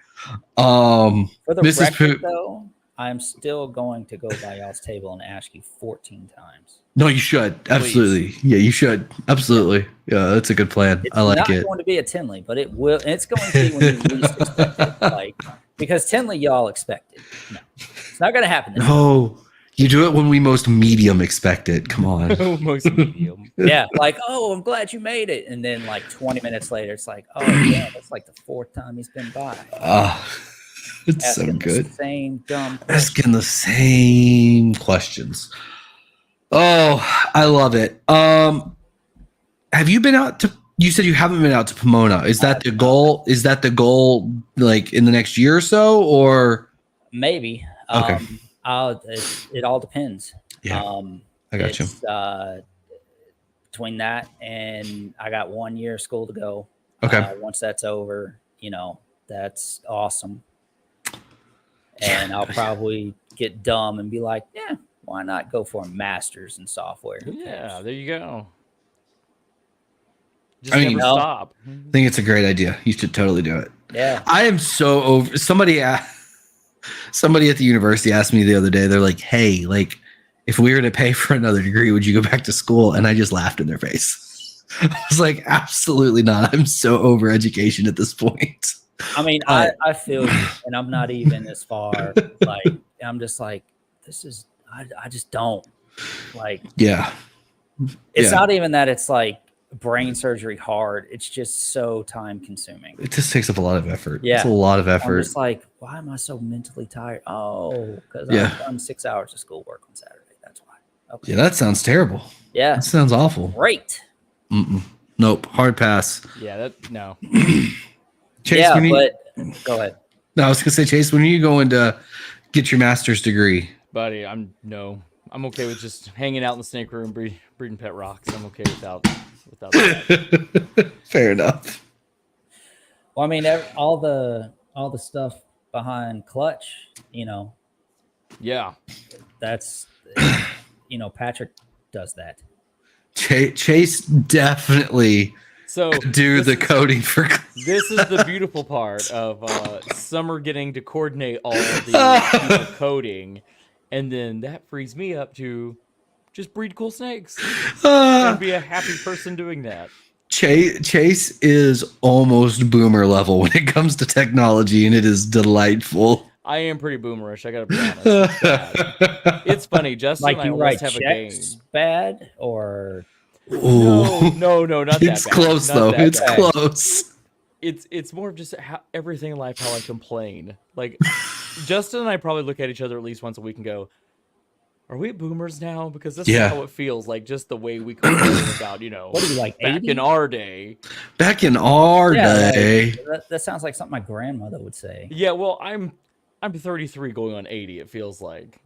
For the Mrs. record, though, I'm still going to go by y'all's table and ask you 14 times. No, you should. Absolutely. Please. Yeah, you should. Absolutely. Yeah, that's a good plan. I like it. It's not going to be a Tinley, but it will. And it's going to be when you least expect it. Like, because Tinley, y'all expected. No, it's not going to happen. No, you do it when we most medium expect it. Come on. Most medium. Yeah, like, oh, I'm glad you made it. And then like 20 minutes later, it's like, oh, yeah, that's like the 4th time he's been by. It's so good. Same dumb questions. Asking the same questions. Oh, I love it. Have you been out to? You said you haven't been out to Pomona. Is that the goal? Is that the goal? Like in the next year or so, or maybe? Okay. It all depends. Yeah, I got you. Between that and I got 1 year of school to go. Okay. Once that's over, that's awesome. And I'll probably get dumb and be like, yeah, why not go for a master's in software? Yeah, there you go. Just never stop. I think it's a great idea. You should totally do it. Yeah. I am so over. Somebody at the university asked me the other day, they're like, hey, like, if we were to pay for another degree, would you go back to school? And I just laughed in their face. I was like, absolutely not. I'm so over education at this point. I mean, I feel you, and I'm not even as far. Like, I'm just like, I just don't like. Yeah. It's not even that it's like brain surgery hard. It's just so time consuming. It just takes up a lot of effort. Yeah. It's a lot of effort. I'm just like, why am I so mentally tired? Oh, because I've done 6 hours of schoolwork on Saturday. That's why. Okay. Yeah, that sounds terrible. Yeah. That sounds awful. Great. Nope. Hard pass. Yeah, no. Chase, but go ahead. No, I was gonna say, Chase, when are you going to get your master's degree? Buddy, I'm okay with just hanging out in the snake room, breeding pet rocks. I'm okay without that. Fair enough. Well, I mean, all the stuff behind Clutch, Yeah. That's Patrick does that. Chase definitely do the coding for. This is the beautiful part of Summer getting to coordinate all of the coding, and then that frees me up to just breed cool snakes and be a happy person doing that. Chase is almost boomer level when it comes to technology, and it is delightful. I am pretty boomerish. I gotta be honest. It's funny. Justin like and I you always write have a checks game. That or no, not that bad. It's close though. It's close. It's more of just everything in life how I complain. Like Justin and I probably look at each other at least once a week and go, "Are we boomers now?" Because that's how it feels. Like just the way we complain about, what are you like back 80? in our day. Back in our day. Like, that sounds like something my grandmother would say. Yeah, well, I'm 33 going on 80, it feels like.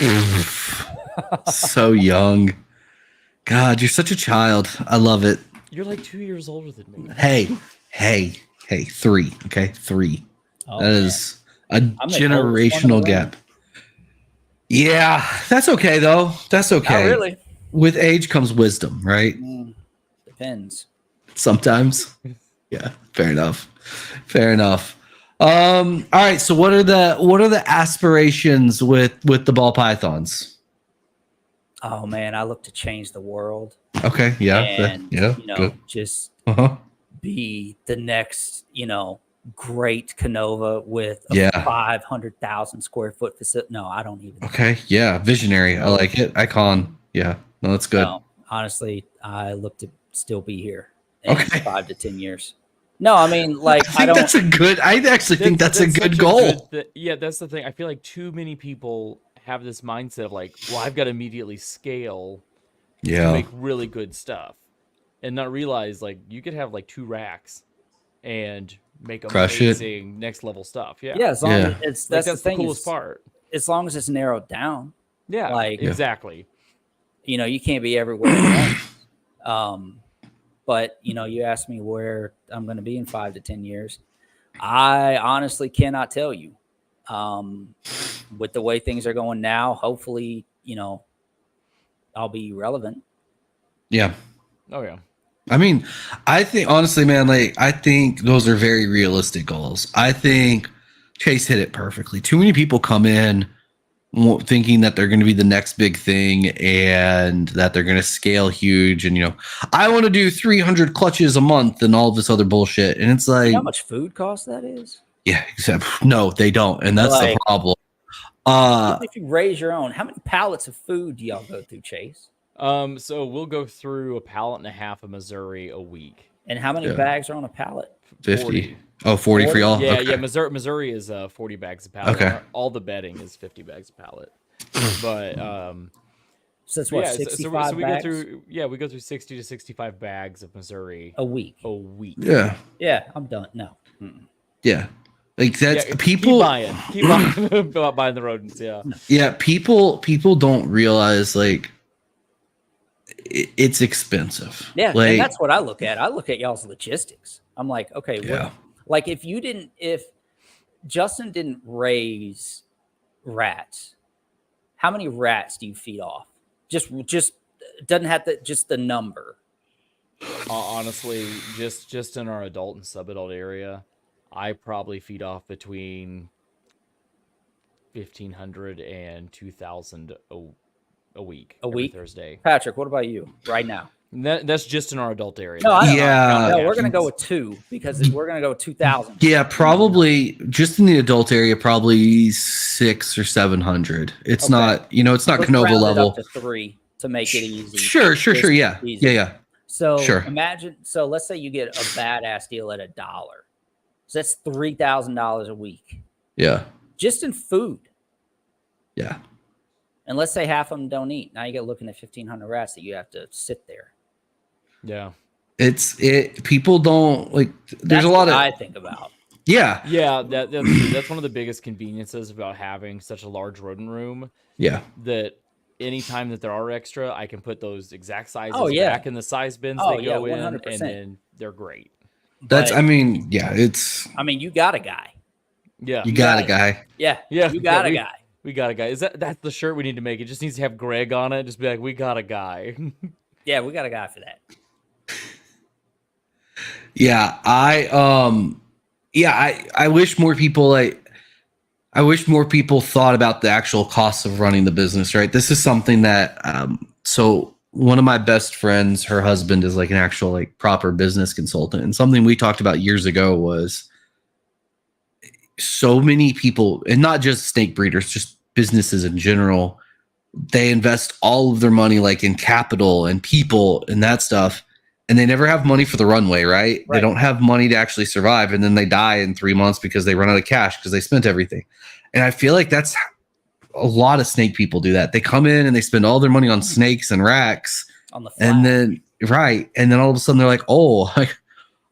So young. God, you're such a child. I love it. You're like 2 years older than me. Hey, 3. Okay, 3. Oh, that is a generational gap. Yeah, that's okay though. That's okay. Not really. With age comes wisdom, right? Depends. Sometimes. Yeah, fair enough. All right. So what are the aspirations with the ball pythons? Oh man, I look to change the world. Okay. Yeah. And good. just Uh-huh. be the next, great Canova with a 500,000 square foot facility. No, I don't even. Okay. Yeah. Visionary. I like it. Icon. Yeah. No, that's good. No, honestly, I look to still be here in 5 to 10 years. No, I mean, like, I actually think that's a good goal. Yeah, that's the thing. I feel like too many people have this mindset of like, well, I've got to immediately scale to make really good stuff, and not realize like you could have like 2 racks and make amazing next level stuff. Yeah. As long as that's the thing, coolest part. As long as it's narrowed down. Yeah. Like exactly. You know, you can't be everywhere at once. But, you know, you asked me where I'm going to be in 5 to 10 years. I honestly cannot tell you. With the way things are going now, hopefully, you know, I'll be relevant. Yeah. Oh, yeah. I mean, I think, honestly, man, like, I think those are very realistic goals. I think Chase hit it perfectly. Too many people come in thinking that they're going to be the next big thing and that they're going to scale huge. And, you know, I want to do 300 clutches a month and all this other bullshit. And it's like, you know how much food cost that is? Yeah, except no, they don't. And that's the problem. If you raise your own, how many pallets of food do y'all go through, Chase? So we'll go through a pallet and a half of Missouri a week. And how many bags are on a pallet? 50. 40. Oh, 40 for y'all? Yeah, okay. Yeah. Missouri is 40 bags a pallet. Okay. All the bedding is 50 bags a pallet. But so that's what, 65 so we bags? we go through 60 to 65 bags of Missouri a week. Yeah. Yeah, I'm done. No. Mm-mm. Yeah. Like that's people keep buying buying the rodents. Yeah. Yeah. People don't realize like it's expensive. Yeah. Like, and that's what I look at. I look at y'all's logistics. I'm like, okay, like if Justin didn't raise rats, how many rats do you feed off? Just doesn't have just the number. Honestly, just in our adult and sub-adult area, I probably feed off between 1,500 and 2,000 a week. Thursday. Patrick, what about you right now? That's just in our adult area. No, no, we're gonna go with 2 because we're gonna go with 2,000. Yeah, probably just in the adult area, probably 600 or 700. It's not, you know, it's not Canova level. Up to 3 to make it easy. Sure. Yeah. Easy. Yeah. So imagine. So let's say you get a badass deal at $1. So that's $3,000 a week. Yeah. Just in food. Yeah. And let's say half of them don't eat. Now you get looking at 1,500 rats that you have to sit there. Yeah. People don't like, there's a lot of, I think about. Yeah. Yeah. That's one of the biggest conveniences about having such a large rodent room. Yeah. That anytime that there are extra, I can put those exact sizes back in the size bins they go 100%. In, and then they're great. That's, but, you got a guy. Yeah. You got a guy. Yeah. You got a guy. We got a guy. That's the shirt we need to make. It just needs to have Greg on it. Just be like, we got a guy. Yeah, we got a guy for that. Yeah, I wish more people thought about the actual costs of running the business, right? This is something that so one of my best friends, her husband is like an actual like proper business consultant, and something we talked about years ago was so many people, and not just snake breeders, just businesses in general, they invest all of their money like in capital and people and that stuff, and they never have money for the runway, right? They don't have money to actually survive, and then they die in 3 months because they run out of cash because they spent everything. And I feel like that's a lot of snake people do that. They come in and they spend all their money on snakes and racks on the fly. And then all of a sudden they're like, oh,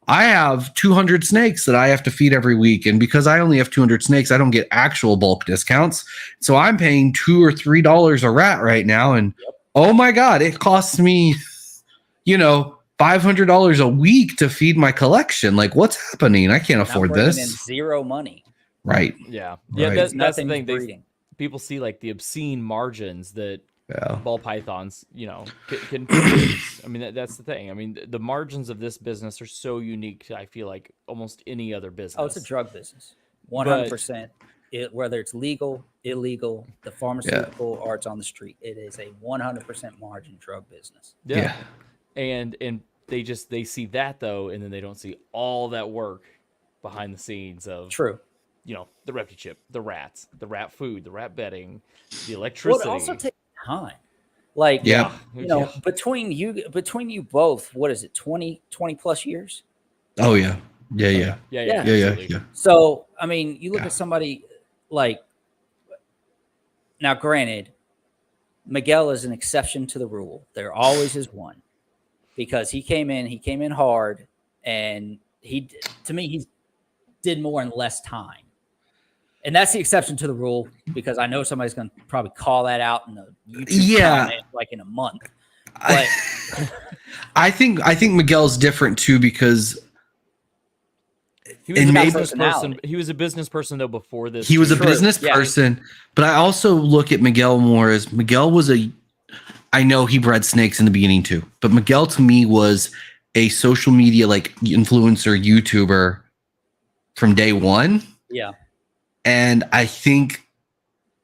I have 200 snakes that I have to feed every week. And because I only have 200 snakes, I don't get actual bulk discounts. So I'm paying $2 or $3 a rat right now. And oh my God, it costs me, $500 a week to feed my collection. Like, what's happening? I can't afford this. In zero money. Right. Yeah. Yeah. Right. That's the thing. People see like the obscene margins that ball pythons, can produce. I mean, that's the thing. I mean, the margins of this business are so unique to, I feel like, almost any other business. Oh, it's a drug business. 100%. Whether it's legal, illegal, the pharmaceutical, or it's on the street, it is a 100% margin drug business. Yeah. And they see that though, and then they don't see all that work behind the scenes of True. The repty chip, the rats, the rat food, the rat bedding, the Well, electricity. it also takes time. Like, between you both, what is it, 20 plus years? Oh yeah. Yeah. So, I mean, you look at somebody like, now granted, Miguel is an exception to the rule. There always is one, because he came in hard, and he did more in less time. And that's the exception to the rule, because I know somebody's going to probably call that out in the YouTube comment like in a month. But I think Miguel's different too, because he was a business person. He was a business person though before this. He was a business person, but I also look at Miguel more as Miguel was I know he bred snakes in the beginning too, but Miguel to me was a social media like influencer YouTuber from day one. Yeah. And I think,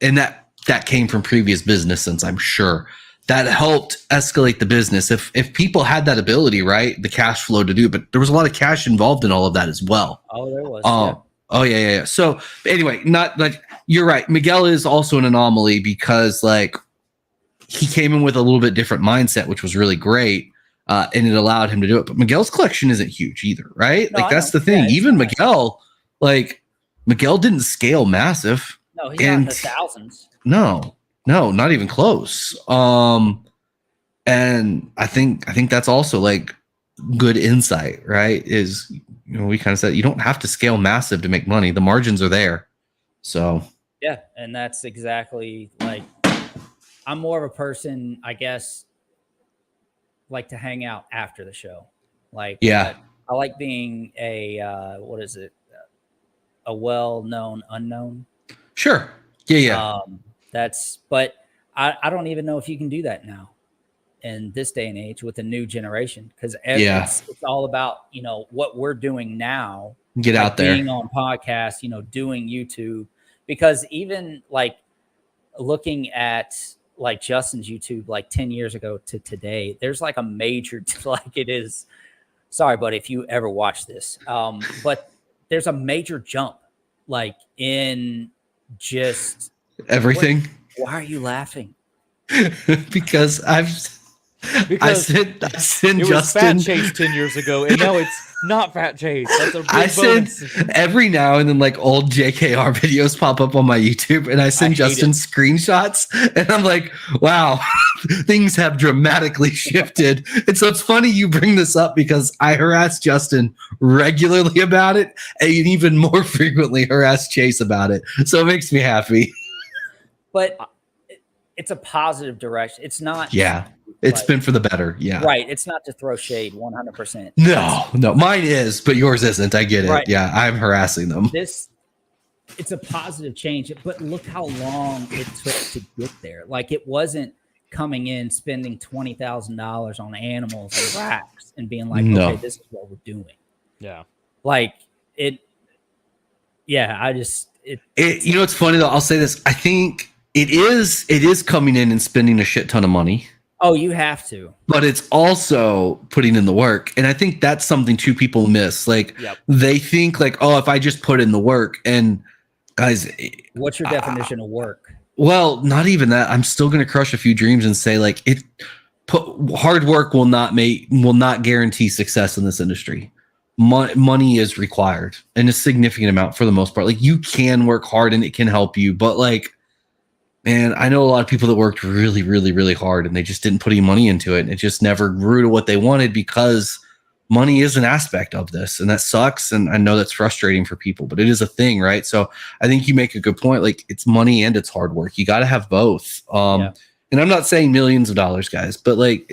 and that came from previous business, since I'm sure that helped escalate the business. If people had that ability, right, the cash flow to do, but there was a lot of cash involved in all of that as well. Oh, there was. Oh yeah. So anyway, not like, you're right. Miguel is also an anomaly, because like he came in with a little bit different mindset, which was really great. And it allowed him to do it. But Miguel's collection isn't huge either, right? No, like that's the thing. Even Miguel, like Miguel didn't scale massive. No, he's not in the thousands. No, not even close. And I think that's also like good insight, right? Is, we kind of said you don't have to scale massive to make money. The margins are there. So yeah, and that's exactly, like, I'm more of a person, I guess, like to hang out after the show. Like, I like being a a well-known unknown. Sure. Yeah. But I don't even know if you can do that now in this day and age with the new generation, because it's all about, what we're doing now. Get out there. Being on podcasts, doing YouTube, because even like looking at like Justin's YouTube like 10 years ago to today, there's like a major, like it is, sorry, buddy, if you ever watch this, but there's a major jump, like in just everything. Why are you laughing? Because I sent it Justin. Was Fat Chase 10 years ago, and now it's not Fat Chase. That's a big bonus. Send every now and then like old JKR videos pop up on my YouTube, and I send Justin screenshots, and I'm like, wow, things have dramatically shifted. And so it's funny you bring this up, because I harass Justin regularly about it, and even more frequently harass Chase about it. So it makes me happy. But it's a positive direction. It's not. Yeah. It's been for the better. Yeah. Right. It's not to throw shade 100%. No. Mine is, but yours isn't. I get it. Right. Yeah. I'm harassing them. It's a positive change, but look how long it took to get there. Like, it wasn't coming in, spending $20,000 on animals and racks and being like, okay, this is what we're doing. Yeah. Like it. Yeah. It's funny though. I'll say this. I think it is coming in and spending a shit ton of money. Oh, you have to. But it's also putting in the work. And I think that's something two people miss. Like, they think like, oh, if I just put in the work, and guys. What's your definition of work? Well, not even that. I'm still going to crush a few dreams and say like hard work will not guarantee success in this industry. Money is required, and a significant amount for the most part. Like, you can work hard and it can help you, but like, man, I know a lot of people that worked really, really, really hard, and they just didn't put any money into it, and it just never grew to what they wanted, because money is an aspect of this, and that sucks. And I know that's frustrating for people, but it is a thing, right? So I think you make a good point. Like, it's money and it's hard work. You got to have both. And I'm not saying millions of dollars, guys, but like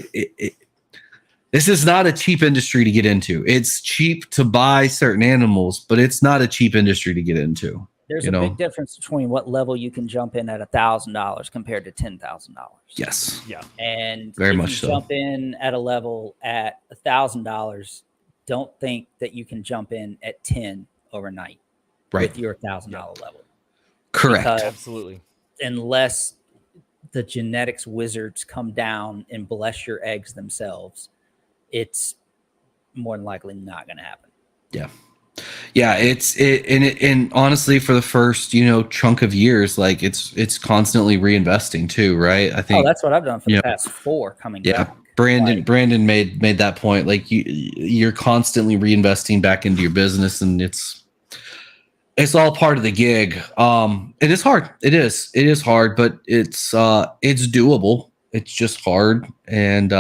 this is not a cheap industry to get into. It's cheap to buy certain animals, but it's not a cheap industry to get into. There's a big difference between what level you can jump in at $1,000 compared to $10,000. Yes. Yeah. And very if much you so. Jump in at a level at $1,000. Don't think that you can jump in at 10 overnight with your $1,000 level. Correct. Because absolutely. Unless the genetics wizards come down and bless your eggs themselves, it's more than likely not going to happen. Yeah. Yeah, and honestly, for the first chunk of years, like it's constantly reinvesting too, right? I think. Oh, that's what I've done for the past 4 coming back. Brandon made that point. Like you're constantly reinvesting back into your business, and it's all part of the gig. It is hard. It is hard, but it's doable. It's just hard, and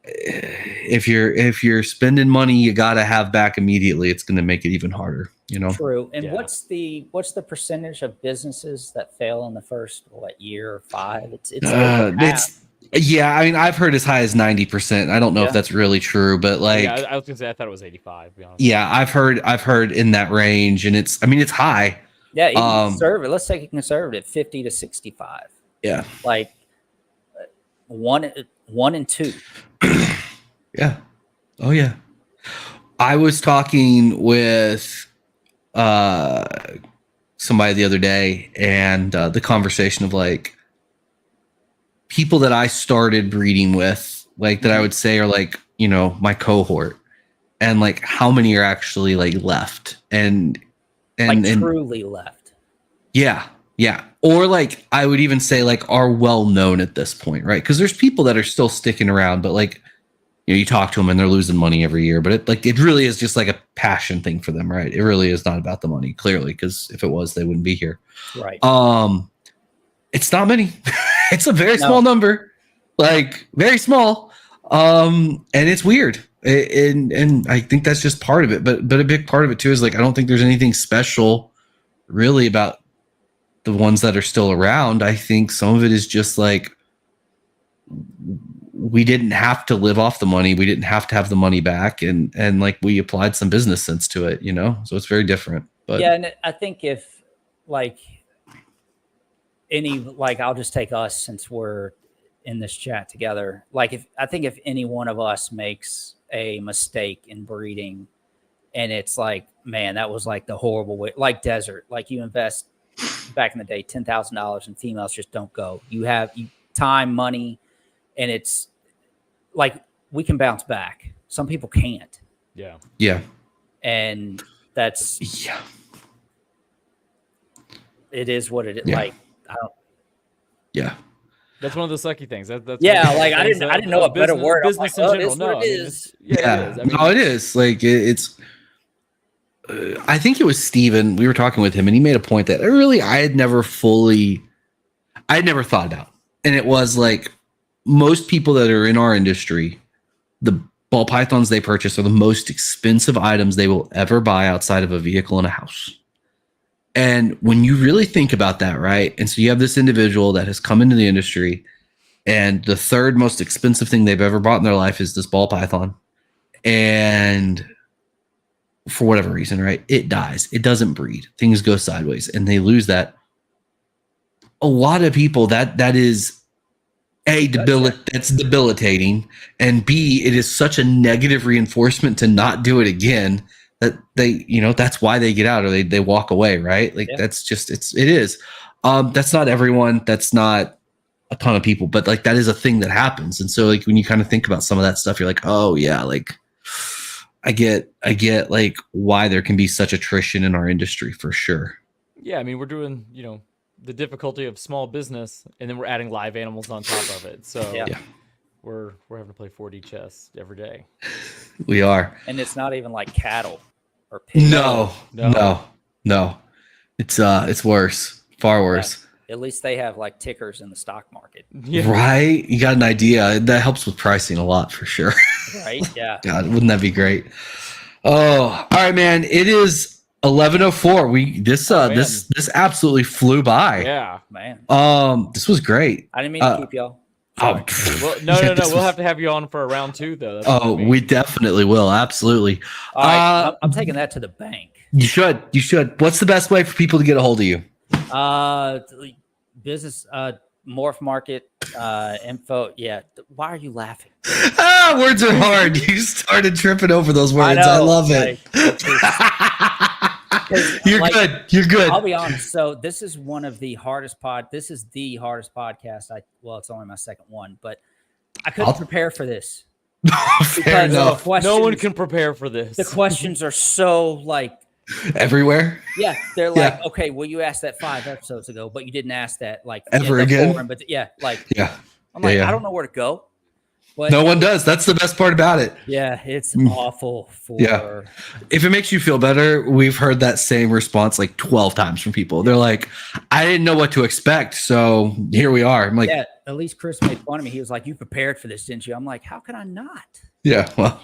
if you're spending money you got to have back immediately, it's going to make it even harder. True. And what's the percentage of businesses that fail in the first year or 5? It's yeah, I mean, I've heard as high as 90%. I don't know if that's really true, but like, I was gonna say I thought it was 85. To be honest. Yeah, I've heard in that range, and it's high. Yeah, even conservative. Let's take a conservative 50 to 65. Yeah, like 1 and 2. Yeah. Oh yeah. I was talking with somebody the other day, and the conversation of like people that I started breeding with, like that I would say are like, my cohort, and like how many are actually like left and truly left. Yeah. Yeah. Or like, I would even say like are well known at this point, right? Because there's people that are still sticking around, but like, you talk to them and they're losing money every year, but it really is just like a passion thing for them, right? It really is not about the money, clearly, because if it was, they wouldn't be here. Right. It's not many. It's a very small number, like very small. And it's weird. And I think that's just part of it. But a big part of it too is like, I don't think there's anything special really about the ones that are still around. I think some of it is just like, we didn't have to live off the money. We didn't have to have the money back. And like we applied some business sense to it, so it's very different. But yeah. And I think if like I'll just take us since we're in this chat together. Like if any one of us makes a mistake in breeding and it's like, man, that was like the horrible way, like desert, like you invest back in the day, $10,000 and females just don't go. You have time, money, and it's like we can bounce back. Some people can't. Yeah. Yeah. And that's it is what it is. Yeah. Like I don't. Yeah. That's one of the sucky things. That's like I didn't know a better word. Business in general. No, it is. It is. No, it is. Like it's. I think it was Steven. We were talking with him, and he made a point that I had never thought about, and it was like most people that are in our industry, the ball pythons they purchase are the most expensive items they will ever buy outside of a vehicle and a house. And when you really think about that, right? And so you have this individual that has come into the industry, and the third most expensive thing they've ever bought in their life is this ball python. And for whatever reason, right, it dies. It doesn't breed. Things go sideways, and they lose that. A lot of people, that is that's debilitating, and B, it is such a negative reinforcement to not do it again that they, that's why they get out or they walk away, right? Like that's just it is. That's not everyone. That's not a ton of people, but like that is a thing that happens. And so like when you kind of think about some of that stuff, you're like, oh yeah, like I get like why there can be such attrition in our industry for sure. Yeah, I mean we're doing the difficulty of small business, and then we're adding live animals on top of it. So we're having to play 4D chess every day. We are, and it's not even like cattle or pigs. No. It's worse, far worse. Yeah. At least they have like tickers in the stock market, right? You got an idea that helps with pricing a lot for sure. Right? Yeah. God, wouldn't that be great? Oh, all right, man. It is 11:04. This absolutely flew by. Yeah, man. This was great. I didn't mean to keep y'all. Well, no. We'll have to have you on for a round 2, though. That's we definitely will. Absolutely. All right, I'm taking that to the bank. You should. What's the best way for people to get a hold of you? Business, Morph Market, info. Yeah. Why are you laughing? Words are hard. You started tripping over those words. I love it. You're good. You're good. I'll be honest. So this is one of the hardest This is the hardest podcast. It's only my second one, but I couldn't prepare for this. Fair enough. No one can prepare for this. The questions are so like everywhere. Yeah, they're like, okay, well, you asked that 5 episodes ago, but you didn't ask that like ever again. But I'm like, I don't know where to go. But no one does. That's the best part about it. Yeah, it's awful for. If it makes you feel better, we've heard that same response like 12 times from people. They're like, I didn't know what to expect, so here we are. I'm like, yeah. At least Chris made fun of me. He was like, "You prepared for this, didn't you?" I'm like, "How could I not?" Yeah, well,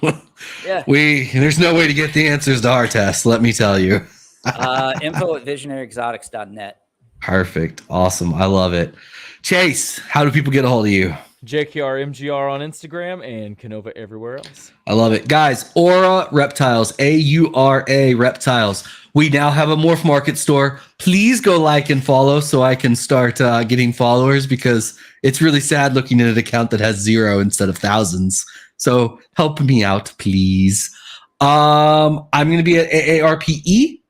there's no way to get the answers to our test. Let me tell you. info@visionaryexotics.net. Perfect. Awesome. I love it. Chase, how do people get a hold of you? JKRMGR on Instagram and Canova everywhere else. I love it. Guys, Aura Reptiles, AURA Reptiles. We now have a Morph Market store. Please go like and follow so I can start getting followers, because it's really sad looking at an account that has 0 instead of thousands. So help me out, please. I'm going to be at AARPE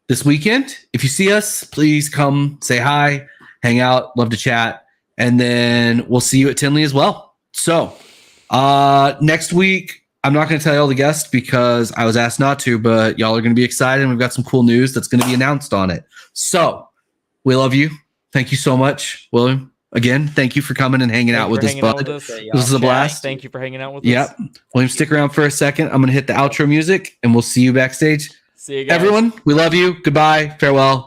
this weekend. If you see us, please come say hi, hang out, love to chat. And then we'll see you at Tinley as well. So next week, I'm not going to tell you all the guests because I was asked not to, but y'all are going to be excited. And we've got some cool news that's going to be announced on it. So we love you. Thank you so much, William. Again, thank you for coming and hanging out with us, bud. This is a blast. Thank you for hanging out with us. Yep. William, stick around for a second. I'm going to hit the outro music and we'll see you backstage. See you guys. Everyone, we love you. Goodbye. Farewell.